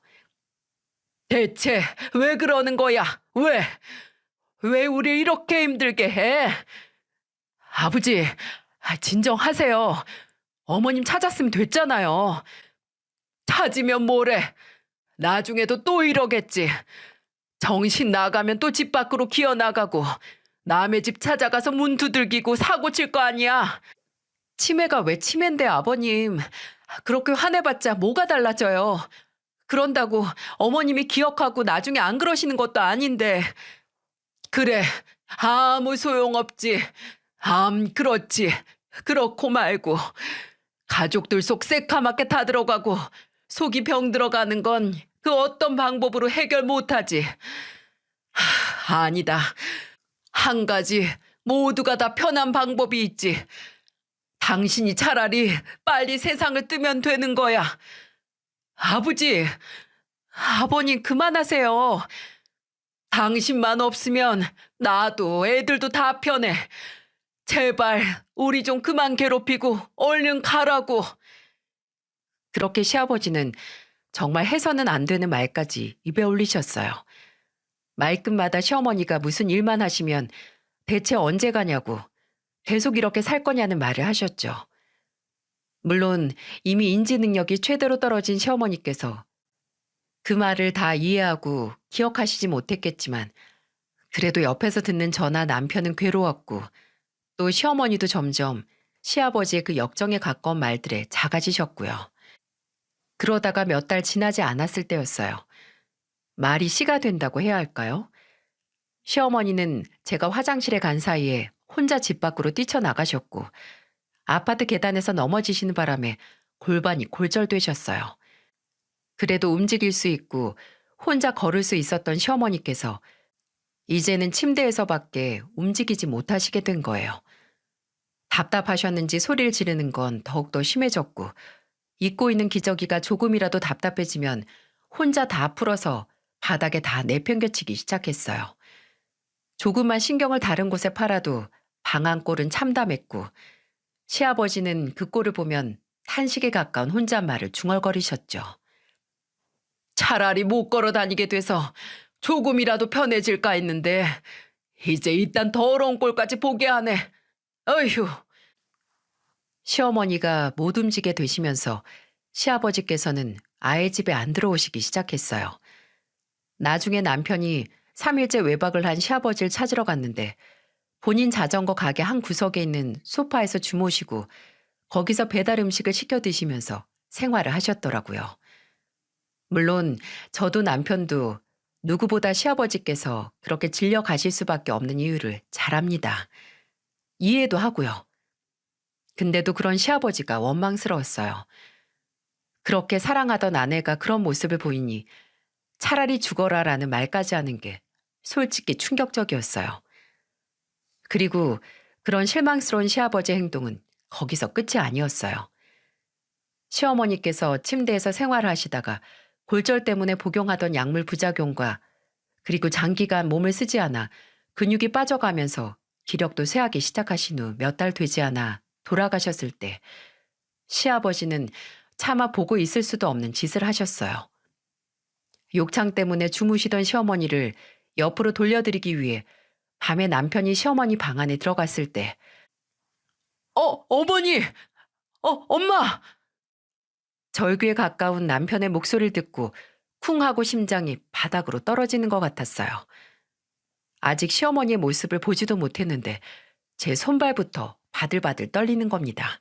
대체 왜 그러는 거야? 왜? 왜 우리 이렇게 힘들게 해? 아버지, 진정하세요. 어머님 찾았으면 됐잖아요. 찾으면 뭐래? 나중에도 또 이러겠지. 정신 나가면 또 집 밖으로 기어나가고 남의 집 찾아가서 문 두들기고 사고 칠 거 아니야. 치매가 왜 치매인데 아버님. 그렇게 화내봤자 뭐가 달라져요. 그런다고 어머님이 기억하고 나중에 안 그러시는 것도 아닌데. 그래, 아무 소용없지. 그렇지. 그렇고 말고. 가족들 속 새카맣게 다 들어가고 속이 병 들어가는 건 그 어떤 방법으로 해결 못하지. 아니다. 한 가지 모두가 다 편한 방법이 있지. 당신이 차라리 빨리 세상을 뜨면 되는 거야. 아버지, 아버님 그만하세요. 당신만 없으면 나도 애들도 다 편해. 제발 우리 좀 그만 괴롭히고 얼른 가라고. 그렇게 시아버지는 정말 해서는 안 되는 말까지 입에 올리셨어요. 말끝마다 시어머니가 무슨 일만 하시면 대체 언제 가냐고 계속 이렇게 살 거냐는 말을 하셨죠. 물론 이미 인지 능력이 최대로 떨어진 시어머니께서 그 말을 다 이해하고 기억하시지 못했겠지만 그래도 옆에서 듣는 저나 남편은 괴로웠고 또 시어머니도 점점 시아버지의 그 역정에 가까운 말들에 작아지셨고요. 그러다가 몇 달 지나지 않았을 때였어요. 말이 씨가 된다고 해야 할까요? 시어머니는 제가 화장실에 간 사이에 혼자 집 밖으로 뛰쳐나가셨고 아파트 계단에서 넘어지시는 바람에 골반이 골절되셨어요. 그래도 움직일 수 있고 혼자 걸을 수 있었던 시어머니께서 이제는 침대에서밖에 움직이지 못하시게 된 거예요. 답답하셨는지 소리를 지르는 건 더욱더 심해졌고 잊고 있는 기저귀가 조금이라도 답답해지면 혼자 다 풀어서 바닥에 다 내팽개치기 시작했어요. 조금만 신경을 다른 곳에 팔아도 방한 꼴은 참담했고 시아버지는 그 꼴을 보면 탄식에 가까운 혼잣말을 중얼거리셨죠. 차라리 못 걸어 다니게 돼서 조금이라도 편해질까 했는데 이제 이딴 더러운 꼴까지 보게 하네. 어휴. 시어머니가 못 움직게 되시면서 시아버지께서는 아예 집에 안 들어오시기 시작했어요. 나중에 남편이 3일째 외박을 한 시아버지를 찾으러 갔는데 본인 자전거 가게 한 구석에 있는 소파에서 주무시고 거기서 배달 음식을 시켜 드시면서 생활을 하셨더라고요. 물론 저도 남편도 누구보다 시아버지께서 그렇게 질려 가실 수밖에 없는 이유를 잘 압니다. 이해도 하고요. 근데도 그런 시아버지가 원망스러웠어요. 그렇게 사랑하던 아내가 그런 모습을 보이니 차라리 죽어라라는 말까지 하는 게 솔직히 충격적이었어요. 그리고 그런 실망스러운 시아버지 행동은 거기서 끝이 아니었어요. 시어머니께서 침대에서 생활하시다가 골절 때문에 복용하던 약물 부작용과 그리고 장기간 몸을 쓰지 않아 근육이 빠져가면서 기력도 쇠하기 시작하신 후 몇 달 되지 않아 돌아가셨을 때 시아버지는 차마 보고 있을 수도 없는 짓을 하셨어요. 욕창 때문에 주무시던 시어머니를 옆으로 돌려드리기 위해 밤에 남편이 시어머니 방 안에 들어갔을 때 어머니! 엄마! 절규에 가까운 남편의 목소리를 듣고 쿵 하고 심장이 바닥으로 떨어지는 것 같았어요. 아직 시어머니의 모습을 보지도 못했는데 제 손발부터 바들바들 떨리는 겁니다.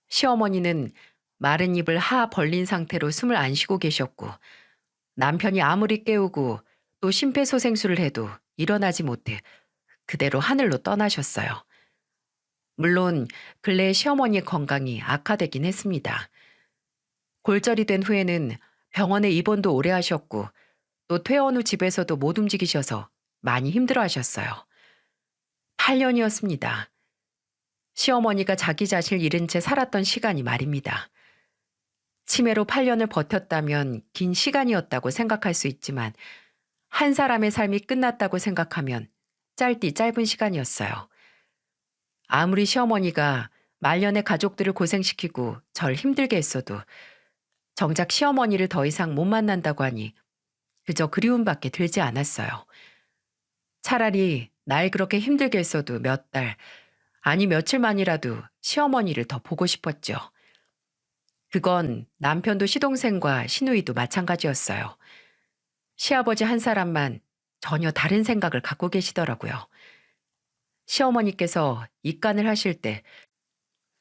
시어머니는 마른 입을 하 벌린 상태로 숨을 안 쉬고 계셨고 남편이 아무리 깨우고 또 심폐소생술을 해도 일어나지 못해 그대로 하늘로 떠나셨어요. 물론 근래 시어머니의 건강이 악화되긴 했습니다. 골절이 된 후에는 병원에 입원도 오래 하셨고 또 퇴원 후 집에서도 못 움직이셔서 많이 힘들어 하셨어요. 8년이었습니다. 시어머니가 자기 자신을 잃은 채 살았던 시간이 말입니다. 치매로 8년을 버텼다면 긴 시간이었다고 생각할 수 있지만 한 사람의 삶이 끝났다고 생각하면 짧디 짧은 시간이었어요. 아무리 시어머니가 말년에 가족들을 고생시키고 절 힘들게 했어도 정작 시어머니를 더 이상 못 만난다고 하니 그저 그리움밖에 들지 않았어요. 차라리 날 그렇게 힘들게 했어도 몇 달, 아니 며칠만이라도 시어머니를 더 보고 싶었죠. 그건 남편도 시동생과 시누이도 마찬가지였어요. 시아버지 한 사람만 전혀 다른 생각을 갖고 계시더라고요. 시어머니께서 입간을 하실 때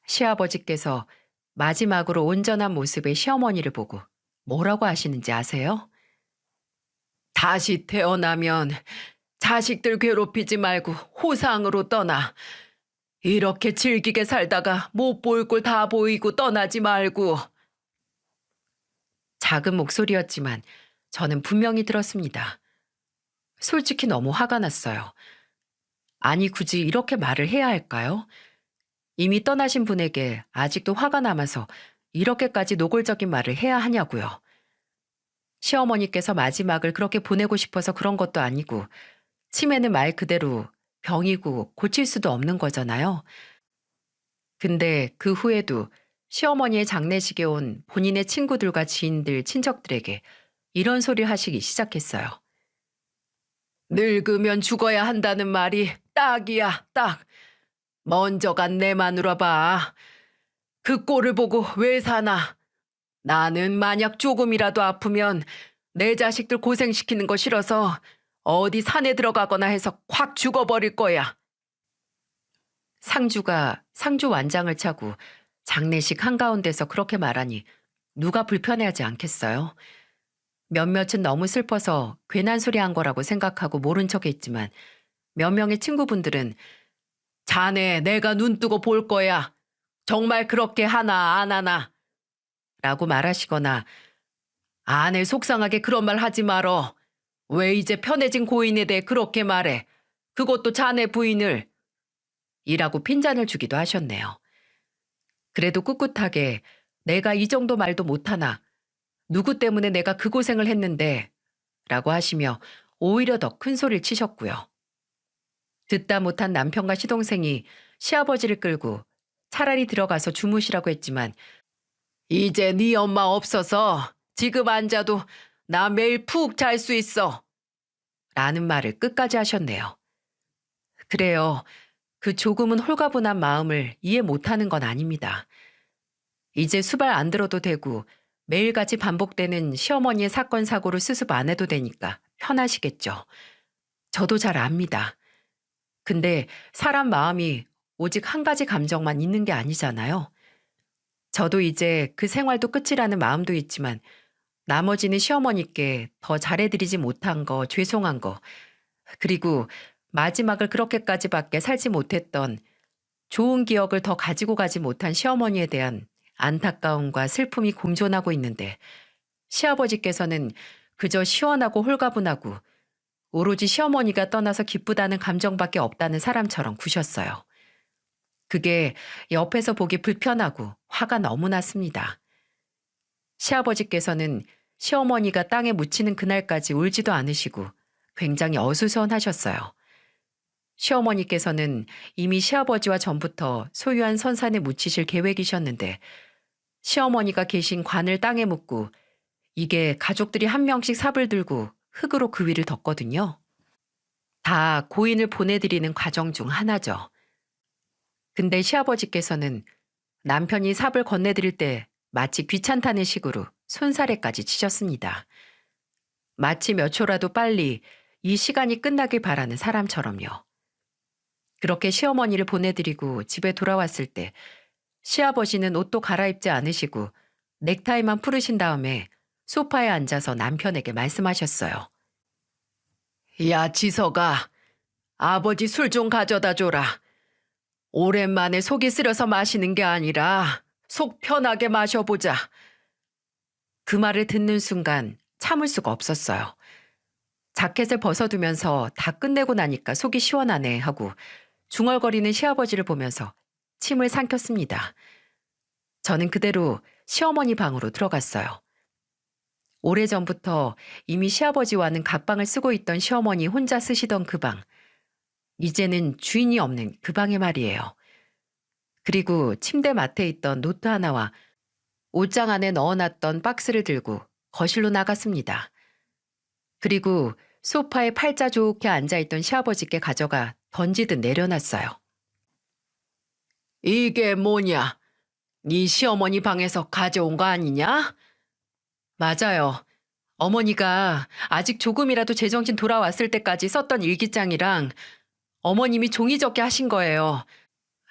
시아버지께서 마지막으로 온전한 모습의 시어머니를 보고 뭐라고 하시는지 아세요? 다시 태어나면 자식들 괴롭히지 말고 호상으로 떠나. 이렇게 즐기게 살다가 못 보일 꼴 다 보이고 떠나지 말고. 작은 목소리였지만 저는 분명히 들었습니다. 솔직히 너무 화가 났어요. 아니 굳이 이렇게 말을 해야 할까요? 이미 떠나신 분에게 아직도 화가 남아서 이렇게까지 노골적인 말을 해야 하냐고요. 시어머니께서 마지막을 그렇게 보내고 싶어서 그런 것도 아니고 치매는 말 그대로 병이고 고칠 수도 없는 거잖아요. 근데 그 후에도 시어머니의 장례식에 온 본인의 친구들과 지인들, 친척들에게 이런 소리 하시기 시작했어요. 늙으면 죽어야 한다는 말이 딱이야, 딱. 먼저 간 내 마누라 봐. 그 꼴을 보고 왜 사나? 나는 만약 조금이라도 아프면 내 자식들 고생시키는 거 싫어서 어디 산에 들어가거나 해서 확 죽어버릴 거야. 상주가 상주 완장을 차고 장례식 한가운데서 그렇게 말하니 누가 불편해하지 않겠어요? 몇몇은 너무 슬퍼서 괜한 소리 한 거라고 생각하고 모른 척했지만 몇 명의 친구분들은 자네 내가 눈 뜨고 볼 거야. 정말 그렇게 하나 안 하나. 라고 말하시거나 아내 속상하게 그런 말 하지 말어. 왜 이제 편해진 고인에 대해 그렇게 말해. 그것도 자네 부인을. 이라고 핀잔을 주기도 하셨네요. 그래도 꿋꿋하게 내가 이 정도 말도 못하나. 누구 때문에 내가 그 고생을 했는데. 라고 하시며 오히려 더 큰 소리를 치셨고요. 듣다 못한 남편과 시동생이 시아버지를 끌고 차라리 들어가서 주무시라고 했지만 이제 네 엄마 없어서 지금 앉아도 나 매일 푹 잘 수 있어. 라는 말을 끝까지 하셨네요. 그래요. 그 조금은 홀가분한 마음을 이해 못하는 건 아닙니다. 이제 수발 안 들어도 되고 매일같이 반복되는 시어머니의 사건 사고를 수습 안 해도 되니까 편하시겠죠. 저도 잘 압니다. 근데 사람 마음이 오직 한 가지 감정만 있는 게 아니잖아요. 저도 이제 그 생활도 끝이라는 마음도 있지만 나머지는 시어머니께 더 잘해드리지 못한 거, 죄송한 거, 그리고 마지막을 그렇게까지밖에 살지 못했던 좋은 기억을 더 가지고 가지 못한 시어머니에 대한 안타까움과 슬픔이 공존하고 있는데 시아버지께서는 그저 시원하고 홀가분하고 오로지 시어머니가 떠나서 기쁘다는 감정밖에 없다는 사람처럼 구셨어요. 그게 옆에서 보기 불편하고 화가 너무 났습니다. 시아버지께서는 시어머니가 땅에 묻히는 그날까지 울지도 않으시고 굉장히 어수선하셨어요. 시어머니께서는 이미 시아버지와 전부터 소유한 선산에 묻히실 계획이셨는데 시어머니가 계신 관을 땅에 묻고 이게 가족들이 한 명씩 삽을 들고 흙으로 그 위를 덮거든요. 다 고인을 보내드리는 과정 중 하나죠. 근데 시아버지께서는 남편이 삽을 건네드릴 때 마치 귀찮다는 식으로 손사래까지 치셨습니다. 마치 몇 초라도 빨리 이 시간이 끝나길 바라는 사람처럼요. 그렇게 시어머니를 보내드리고 집에 돌아왔을 때 시아버지는 옷도 갈아입지 않으시고 넥타이만 풀으신 다음에 소파에 앉아서 남편에게 말씀하셨어요. 야, 지석아, 아버지 술 좀 가져다 줘라. 오랜만에 속이 쓰려서 마시는 게 아니라 속 편하게 마셔보자. 그 말을 듣는 순간 참을 수가 없었어요. 자켓을 벗어두면서 다 끝내고 나니까 속이 시원하네 하고 중얼거리는 시아버지를 보면서 침을 삼켰습니다. 저는 그대로 시어머니 방으로 들어갔어요. 오래전부터 이미 시아버지와는 각방을 쓰고 있던 시어머니 혼자 쓰시던 그 방. 이제는 주인이 없는 그 방에 말이에요. 그리고 침대 맡에 있던 노트 하나와 옷장 안에 넣어놨던 박스를 들고 거실로 나갔습니다. 그리고 소파에 팔자 좋게 앉아있던 시아버지께 가져가 던지듯 내려놨어요. 이게 뭐냐? 네 시어머니 방에서 가져온 거 아니냐? 맞아요. 어머니가 아직 조금이라도 제정신 돌아왔을 때까지 썼던 일기장이랑 어머님이 종이접기 하신 거예요.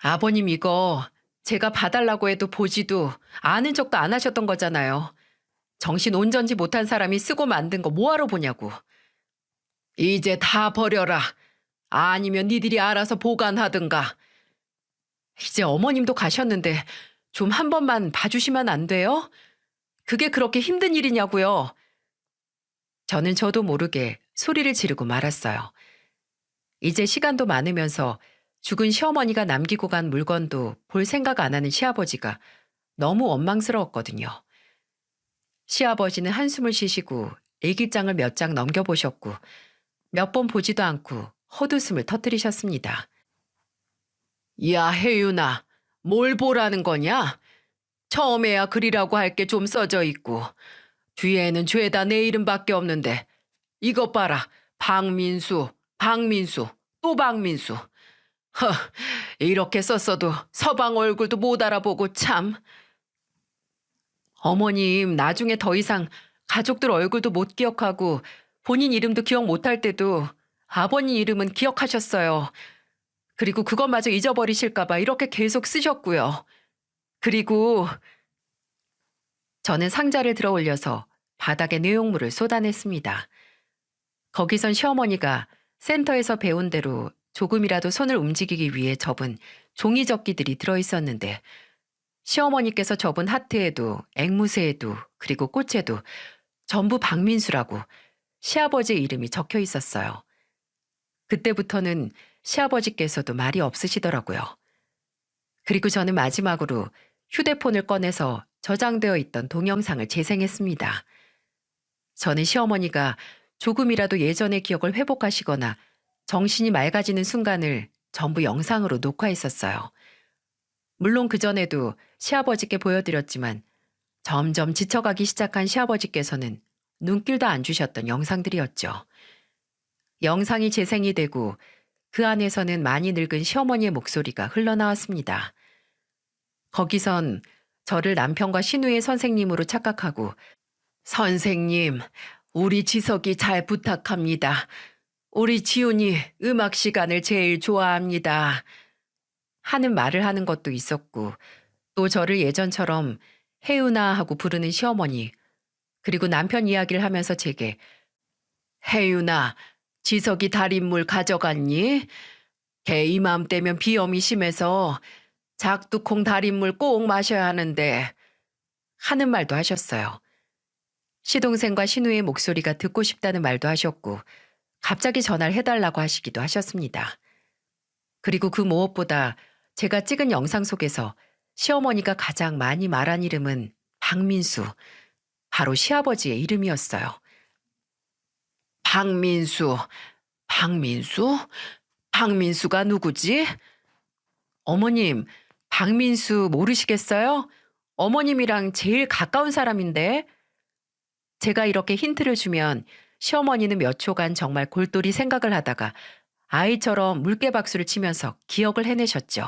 아버님 이거 제가 봐달라고 해도 보지도 아는 척도 안 하셨던 거잖아요. 정신 온전지 못한 사람이 쓰고 만든 거 뭐하러 보냐고. 이제 다 버려라. 아니면 니들이 알아서 보관하든가. 이제 어머님도 가셨는데 좀 한 번만 봐주시면 안 돼요? 그게 그렇게 힘든 일이냐고요. 저는 저도 모르게 소리를 지르고 말았어요. 이제 시간도 많으면서 죽은 시어머니가 남기고 간 물건도 볼 생각 안 하는 시아버지가 너무 원망스러웠거든요. 시아버지는 한숨을 쉬시고 일기장을 몇 장 넘겨보셨고 몇 번 보지도 않고 헛웃음을 터뜨리셨습니다. 야, 혜윤아, 뭘 보라는 거냐? 처음에야 글이라고 할 게 좀 써져 있고 뒤에는 죄다 내 이름밖에 없는데 이것 봐라. 박민수, 박민수, 또 박민수. 허, 이렇게 썼어도 서방 얼굴도 못 알아보고 참. 어머님 나중에 더 이상 가족들 얼굴도 못 기억하고 본인 이름도 기억 못할 때도 아버님 이름은 기억하셨어요. 그리고 그것마저 잊어버리실까 봐 이렇게 계속 쓰셨고요. 그리고 저는 상자를 들어 올려서 바닥에 내용물을 쏟아냈습니다. 거기선 시어머니가 센터에서 배운 대로 조금이라도 손을 움직이기 위해 접은 종이접기들이 들어있었는데 시어머니께서 접은 하트에도 앵무새에도 그리고 꽃에도 전부 박민수라고 시아버지 이름이 적혀 있었어요. 그때부터는 시아버지께서도 말이 없으시더라고요. 그리고 저는 마지막으로 휴대폰을 꺼내서 저장되어 있던 동영상을 재생했습니다. 저는 시어머니가 조금이라도 예전의 기억을 회복하시거나 정신이 맑아지는 순간을 전부 영상으로 녹화했었어요. 물론 그전에도 시아버지께 보여드렸지만 점점 지쳐가기 시작한 시아버지께서는 눈길도 안 주셨던 영상들이었죠. 영상이 재생이 되고 그 안에서는 많이 늙은 시어머니의 목소리가 흘러나왔습니다. 거기선 저를 남편과 신우의 선생님으로 착각하고 선생님, 우리 지석이 잘 부탁합니다. 우리 지훈이 음악 시간을 제일 좋아합니다. 하는 말을 하는 것도 있었고 또 저를 예전처럼 혜윤아 하고 부르는 시어머니 그리고 남편 이야기를 하면서 제게 혜윤아, 지석이 달인물 가져갔니? 걔 이맘때면 비염이 심해서 작두콩 달인물 꼭 마셔야 하는데 하는 말도 하셨어요. 시동생과 신우의 목소리가 듣고 싶다는 말도 하셨고 갑자기 전화를 해달라고 하시기도 하셨습니다. 그리고 그 무엇보다 제가 찍은 영상 속에서 시어머니가 가장 많이 말한 이름은 박민수, 바로 시아버지의 이름이었어요. 박민수, 박민수? 박민수가 누구지? 어머님, 박민수 모르시겠어요? 어머님이랑 제일 가까운 사람인데. 제가 이렇게 힌트를 주면 시어머니는 몇 초간 정말 골똘히 생각을 하다가 아이처럼 물개박수를 치면서 기억을 해내셨죠.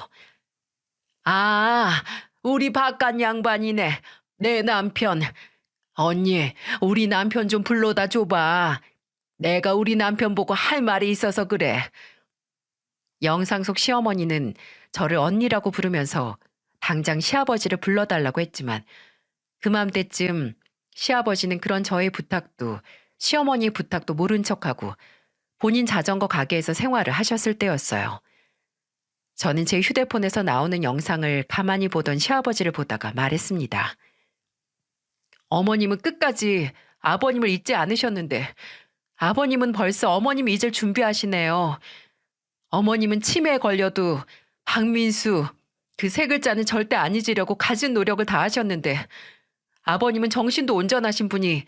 아, 우리 바깥 양반이네. 내 남편. 언니, 우리 남편 좀 불러다 줘봐. 내가 우리 남편 보고 할 말이 있어서 그래. 영상 속 시어머니는 저를 언니라고 부르면서 당장 시아버지를 불러달라고 했지만 그맘때쯤 시아버지는 그런 저의 부탁도 시어머니의 부탁도 모른 척하고 본인 자전거 가게에서 생활을 하셨을 때였어요. 저는 제 휴대폰에서 나오는 영상을 가만히 보던 시아버지를 보다가 말했습니다. 어머님은 끝까지 아버님을 잊지 않으셨는데 아버님은 벌써 어머님 잊을 준비하시네요. 어머님은 치매에 걸려도 박민수, 그 세 글자는 절대 안 잊으려고 가진 노력을 다하셨는데 아버님은 정신도 온전하신 분이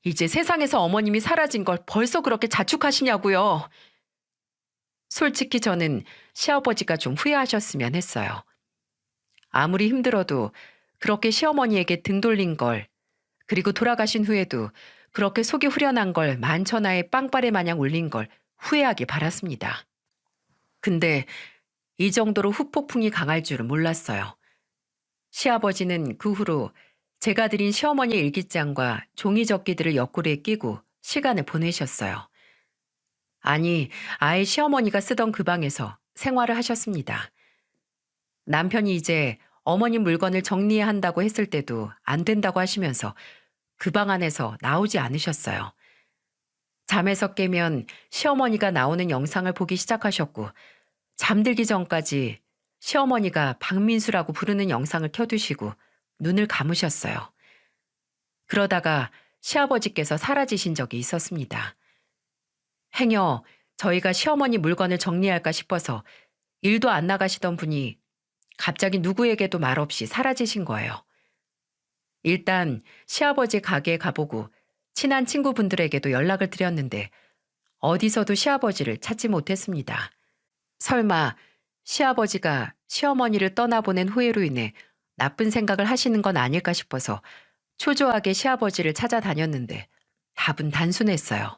이제 세상에서 어머님이 사라진 걸 벌써 그렇게 자축하시냐고요. 솔직히 저는 시아버지가 좀 후회하셨으면 했어요. 아무리 힘들어도 그렇게 시어머니에게 등 돌린 걸, 그리고 돌아가신 후에도 그렇게 속이 후련한 걸 만천하에 빵빠레 마냥 올린 걸 후회하길 바랐습니다. 근데 이 정도로 후폭풍이 강할 줄은 몰랐어요. 시아버지는 그 후로 제가 드린 시어머니 일기장과 종이접기들을 옆구리에 끼고 시간을 보내셨어요. 아니, 아예 시어머니가 쓰던 그 방에서 생활을 하셨습니다. 남편이 이제 어머님 물건을 정리해야 한다고 했을 때도 안 된다고 하시면서 그 방 안에서 나오지 않으셨어요. 잠에서 깨면 시어머니가 나오는 영상을 보기 시작하셨고 잠들기 전까지 시어머니가 박민수라고 부르는 영상을 켜두시고 눈을 감으셨어요. 그러다가 시아버지께서 사라지신 적이 있었습니다. 행여 저희가 시어머니 물건을 정리할까 싶어서 일도 안 나가시던 분이 갑자기 누구에게도 말없이 사라지신 거예요. 일단 시아버지 가게에 가보고 친한 친구분들에게도 연락을 드렸는데 어디서도 시아버지를 찾지 못했습니다. 설마 시아버지가 시어머니를 떠나보낸 후회로 인해 나쁜 생각을 하시는 건 아닐까 싶어서 초조하게 시아버지를 찾아다녔는데 답은 단순했어요.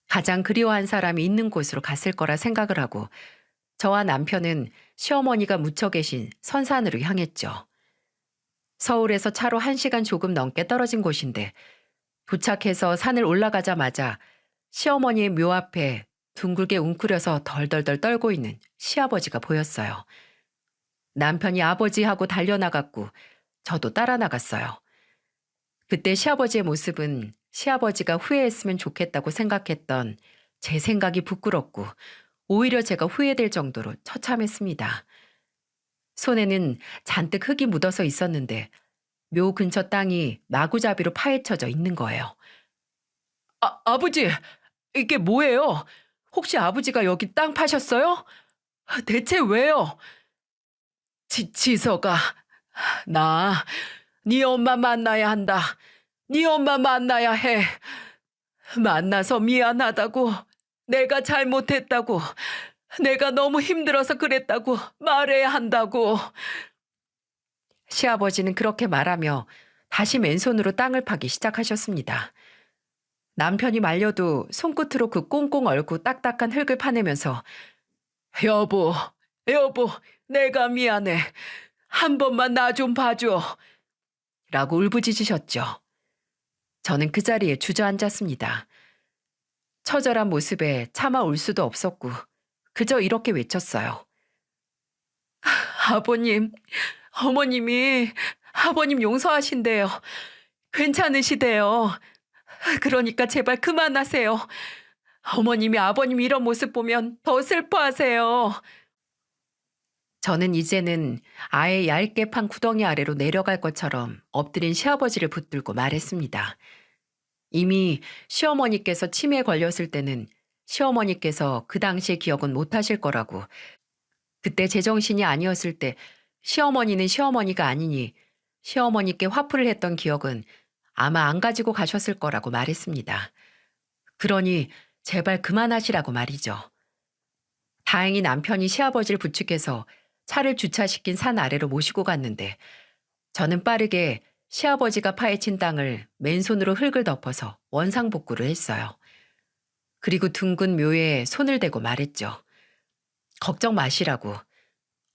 가장 그리워한 사람이 있는 곳으로 갔을 거라 생각을 하고 저와 남편은 시어머니가 묻혀 계신 선산으로 향했죠. 서울에서 차로 1시간 조금 넘게 떨어진 곳인데 도착해서 산을 올라가자마자 시어머니의 묘 앞에 둥글게 웅크려서 덜덜덜 떨고 있는 시아버지가 보였어요. 남편이 아버지하고 달려나갔고 저도 따라 나갔어요. 그때 시아버지의 모습은 시아버지가 후회했으면 좋겠다고 생각했던 제 생각이 부끄럽고 오히려 제가 후회될 정도로 처참했습니다. 손에는 잔뜩 흙이 묻어서 있었는데 묘 근처 땅이 마구잡이로 파헤쳐져 있는 거예요. 아버지, 이게 뭐예요? 혹시 아버지가 여기 땅 파셨어요? 대체 왜요? 지서가, 나, 네 엄마 만나야 한다. 네 엄마 만나야 해. 만나서 미안하다고, 내가 잘못했다고, 내가 너무 힘들어서 그랬다고 말해야 한다고. 시아버지는 그렇게 말하며 다시 맨손으로 땅을 파기 시작하셨습니다. 남편이 말려도 손끝으로 그 꽁꽁 얼고 딱딱한 흙을 파내면서 여보, 내가 미안해. 한 번만 나 좀 봐줘. 라고 울부짖으셨죠. 저는 그 자리에 주저앉았습니다. 처절한 모습에 차마 울 수도 없었고 그저 이렇게 외쳤어요. 아버님, 어머님이 아버님 용서하신대요. 괜찮으시대요. 그러니까 제발 그만하세요. 어머님이 아버님 이런 모습 보면 더 슬퍼하세요. 저는 이제는 아예 얇게 판 구덩이 아래로 내려갈 것처럼 엎드린 시아버지를 붙들고 말했습니다. 이미 시어머니께서 치매에 걸렸을 때는 시어머니께서 그 당시의 기억은 못하실 거라고, 그때 제정신이 아니었을 때 시어머니는 시어머니가 아니니 시어머니께 화풀이를 했던 기억은 아마 안 가지고 가셨을 거라고 말했습니다. 그러니 제발 그만하시라고 말이죠. 다행히 남편이 시아버지를 부축해서 차를 주차시킨 산 아래로 모시고 갔는데 저는 빠르게 시아버지가 파헤친 땅을 맨손으로 흙을 덮어서 원상복구를 했어요. 그리고 둥근 묘에 손을 대고 말했죠. 걱정 마시라고.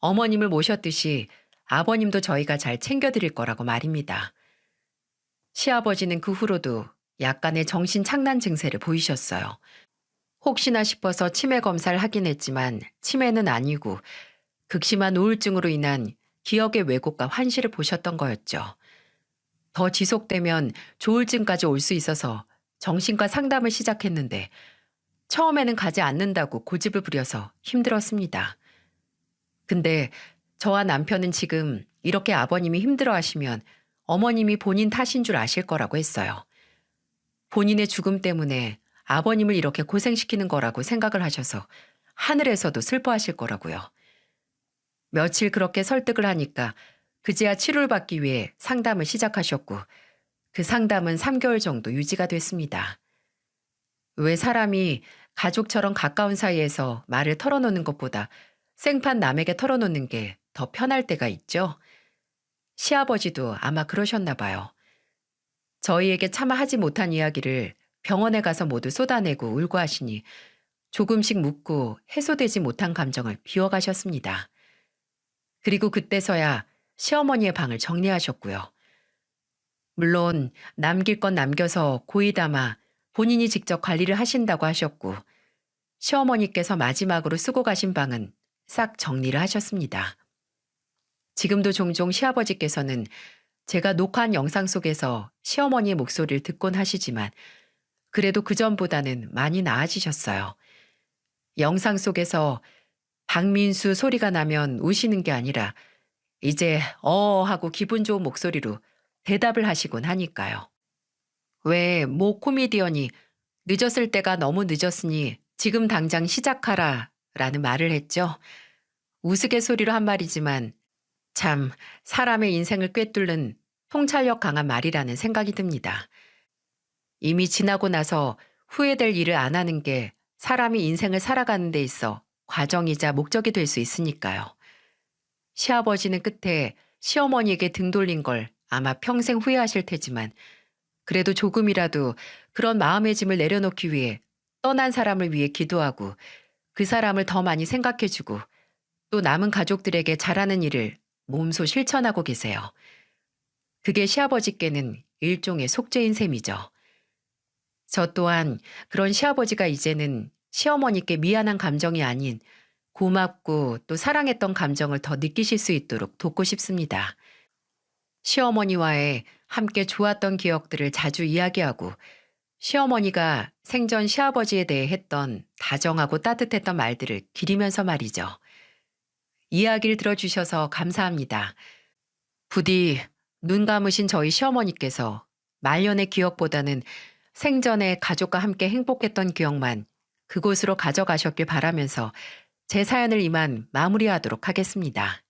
어머님을 모셨듯이 아버님도 저희가 잘 챙겨드릴 거라고 말입니다. 시아버지는 그 후로도 약간의 정신 착란 증세를 보이셨어요. 혹시나 싶어서 치매 검사를 하긴 했지만 치매는 아니고 극심한 우울증으로 인한 기억의 왜곡과 환시를 보셨던 거였죠. 더 지속되면 조울증까지 올 수 있어서 정신과 상담을 시작했는데 처음에는 가지 않는다고 고집을 부려서 힘들었습니다. 근데 저와 남편은 지금 이렇게 아버님이 힘들어하시면 어머님이 본인 탓인 줄 아실 거라고 했어요. 본인의 죽음 때문에 아버님을 이렇게 고생시키는 거라고 생각을 하셔서 하늘에서도 슬퍼하실 거라고요. 며칠 그렇게 설득을 하니까 그제야 치료를 받기 위해 상담을 시작하셨고 그 상담은 3개월 정도 유지가 됐습니다. 왜 사람이 가족처럼 가까운 사이에서 말을 털어놓는 것보다 생판 남에게 털어놓는 게 더 편할 때가 있죠? 시아버지도 아마 그러셨나 봐요. 저희에게 차마 하지 못한 이야기를 병원에 가서 모두 쏟아내고 울고 하시니 조금씩 묻고 해소되지 못한 감정을 비워가셨습니다. 그리고 그때서야 시어머니의 방을 정리하셨고요. 물론 남길 건 남겨서 고이 담아 본인이 직접 관리를 하신다고 하셨고 시어머니께서 마지막으로 쓰고 가신 방은 싹 정리를 하셨습니다. 지금도 종종 시아버지께서는 제가 녹화한 영상 속에서 시어머니의 목소리를 듣곤 하시지만 그래도 그전보다는 많이 나아지셨어요. 영상 속에서 박민수 소리가 나면 우시는 게 아니라 이제 하고 기분 좋은 목소리로 대답을 하시곤 하니까요. 왜 모 코미디언이 늦었을 때가 너무 늦었으니 지금 당장 시작하라 라는 말을 했죠. 우스갯소리로 한 말이지만 참 사람의 인생을 꿰뚫는 통찰력 강한 말이라는 생각이 듭니다. 이미 지나고 나서 후회될 일을 안 하는 게 사람이 인생을 살아가는 데 있어 과정이자 목적이 될 수 있으니까요. 시아버지는 끝에 시어머니에게 등 돌린 걸 아마 평생 후회하실 테지만 그래도 조금이라도 그런 마음의 짐을 내려놓기 위해 떠난 사람을 위해 기도하고 그 사람을 더 많이 생각해주고 또 남은 가족들에게 잘하는 일을 몸소 실천하고 계세요. 그게 시아버지께는 일종의 속죄인 셈이죠. 저 또한 그런 시아버지가 이제는 시어머니께 미안한 감정이 아닌 고맙고 또 사랑했던 감정을 더 느끼실 수 있도록 돕고 싶습니다. 시어머니와의 함께 좋았던 기억들을 자주 이야기하고 시어머니가 생전 시아버지에 대해 했던 다정하고 따뜻했던 말들을 기리면서 말이죠. 이야기를 들어주셔서 감사합니다. 부디 눈 감으신 저희 시어머니께서 말년의 기억보다는 생전에 가족과 함께 행복했던 기억만 그곳으로 가져가셨길 바라면서 제 사연을 이만 마무리하도록 하겠습니다.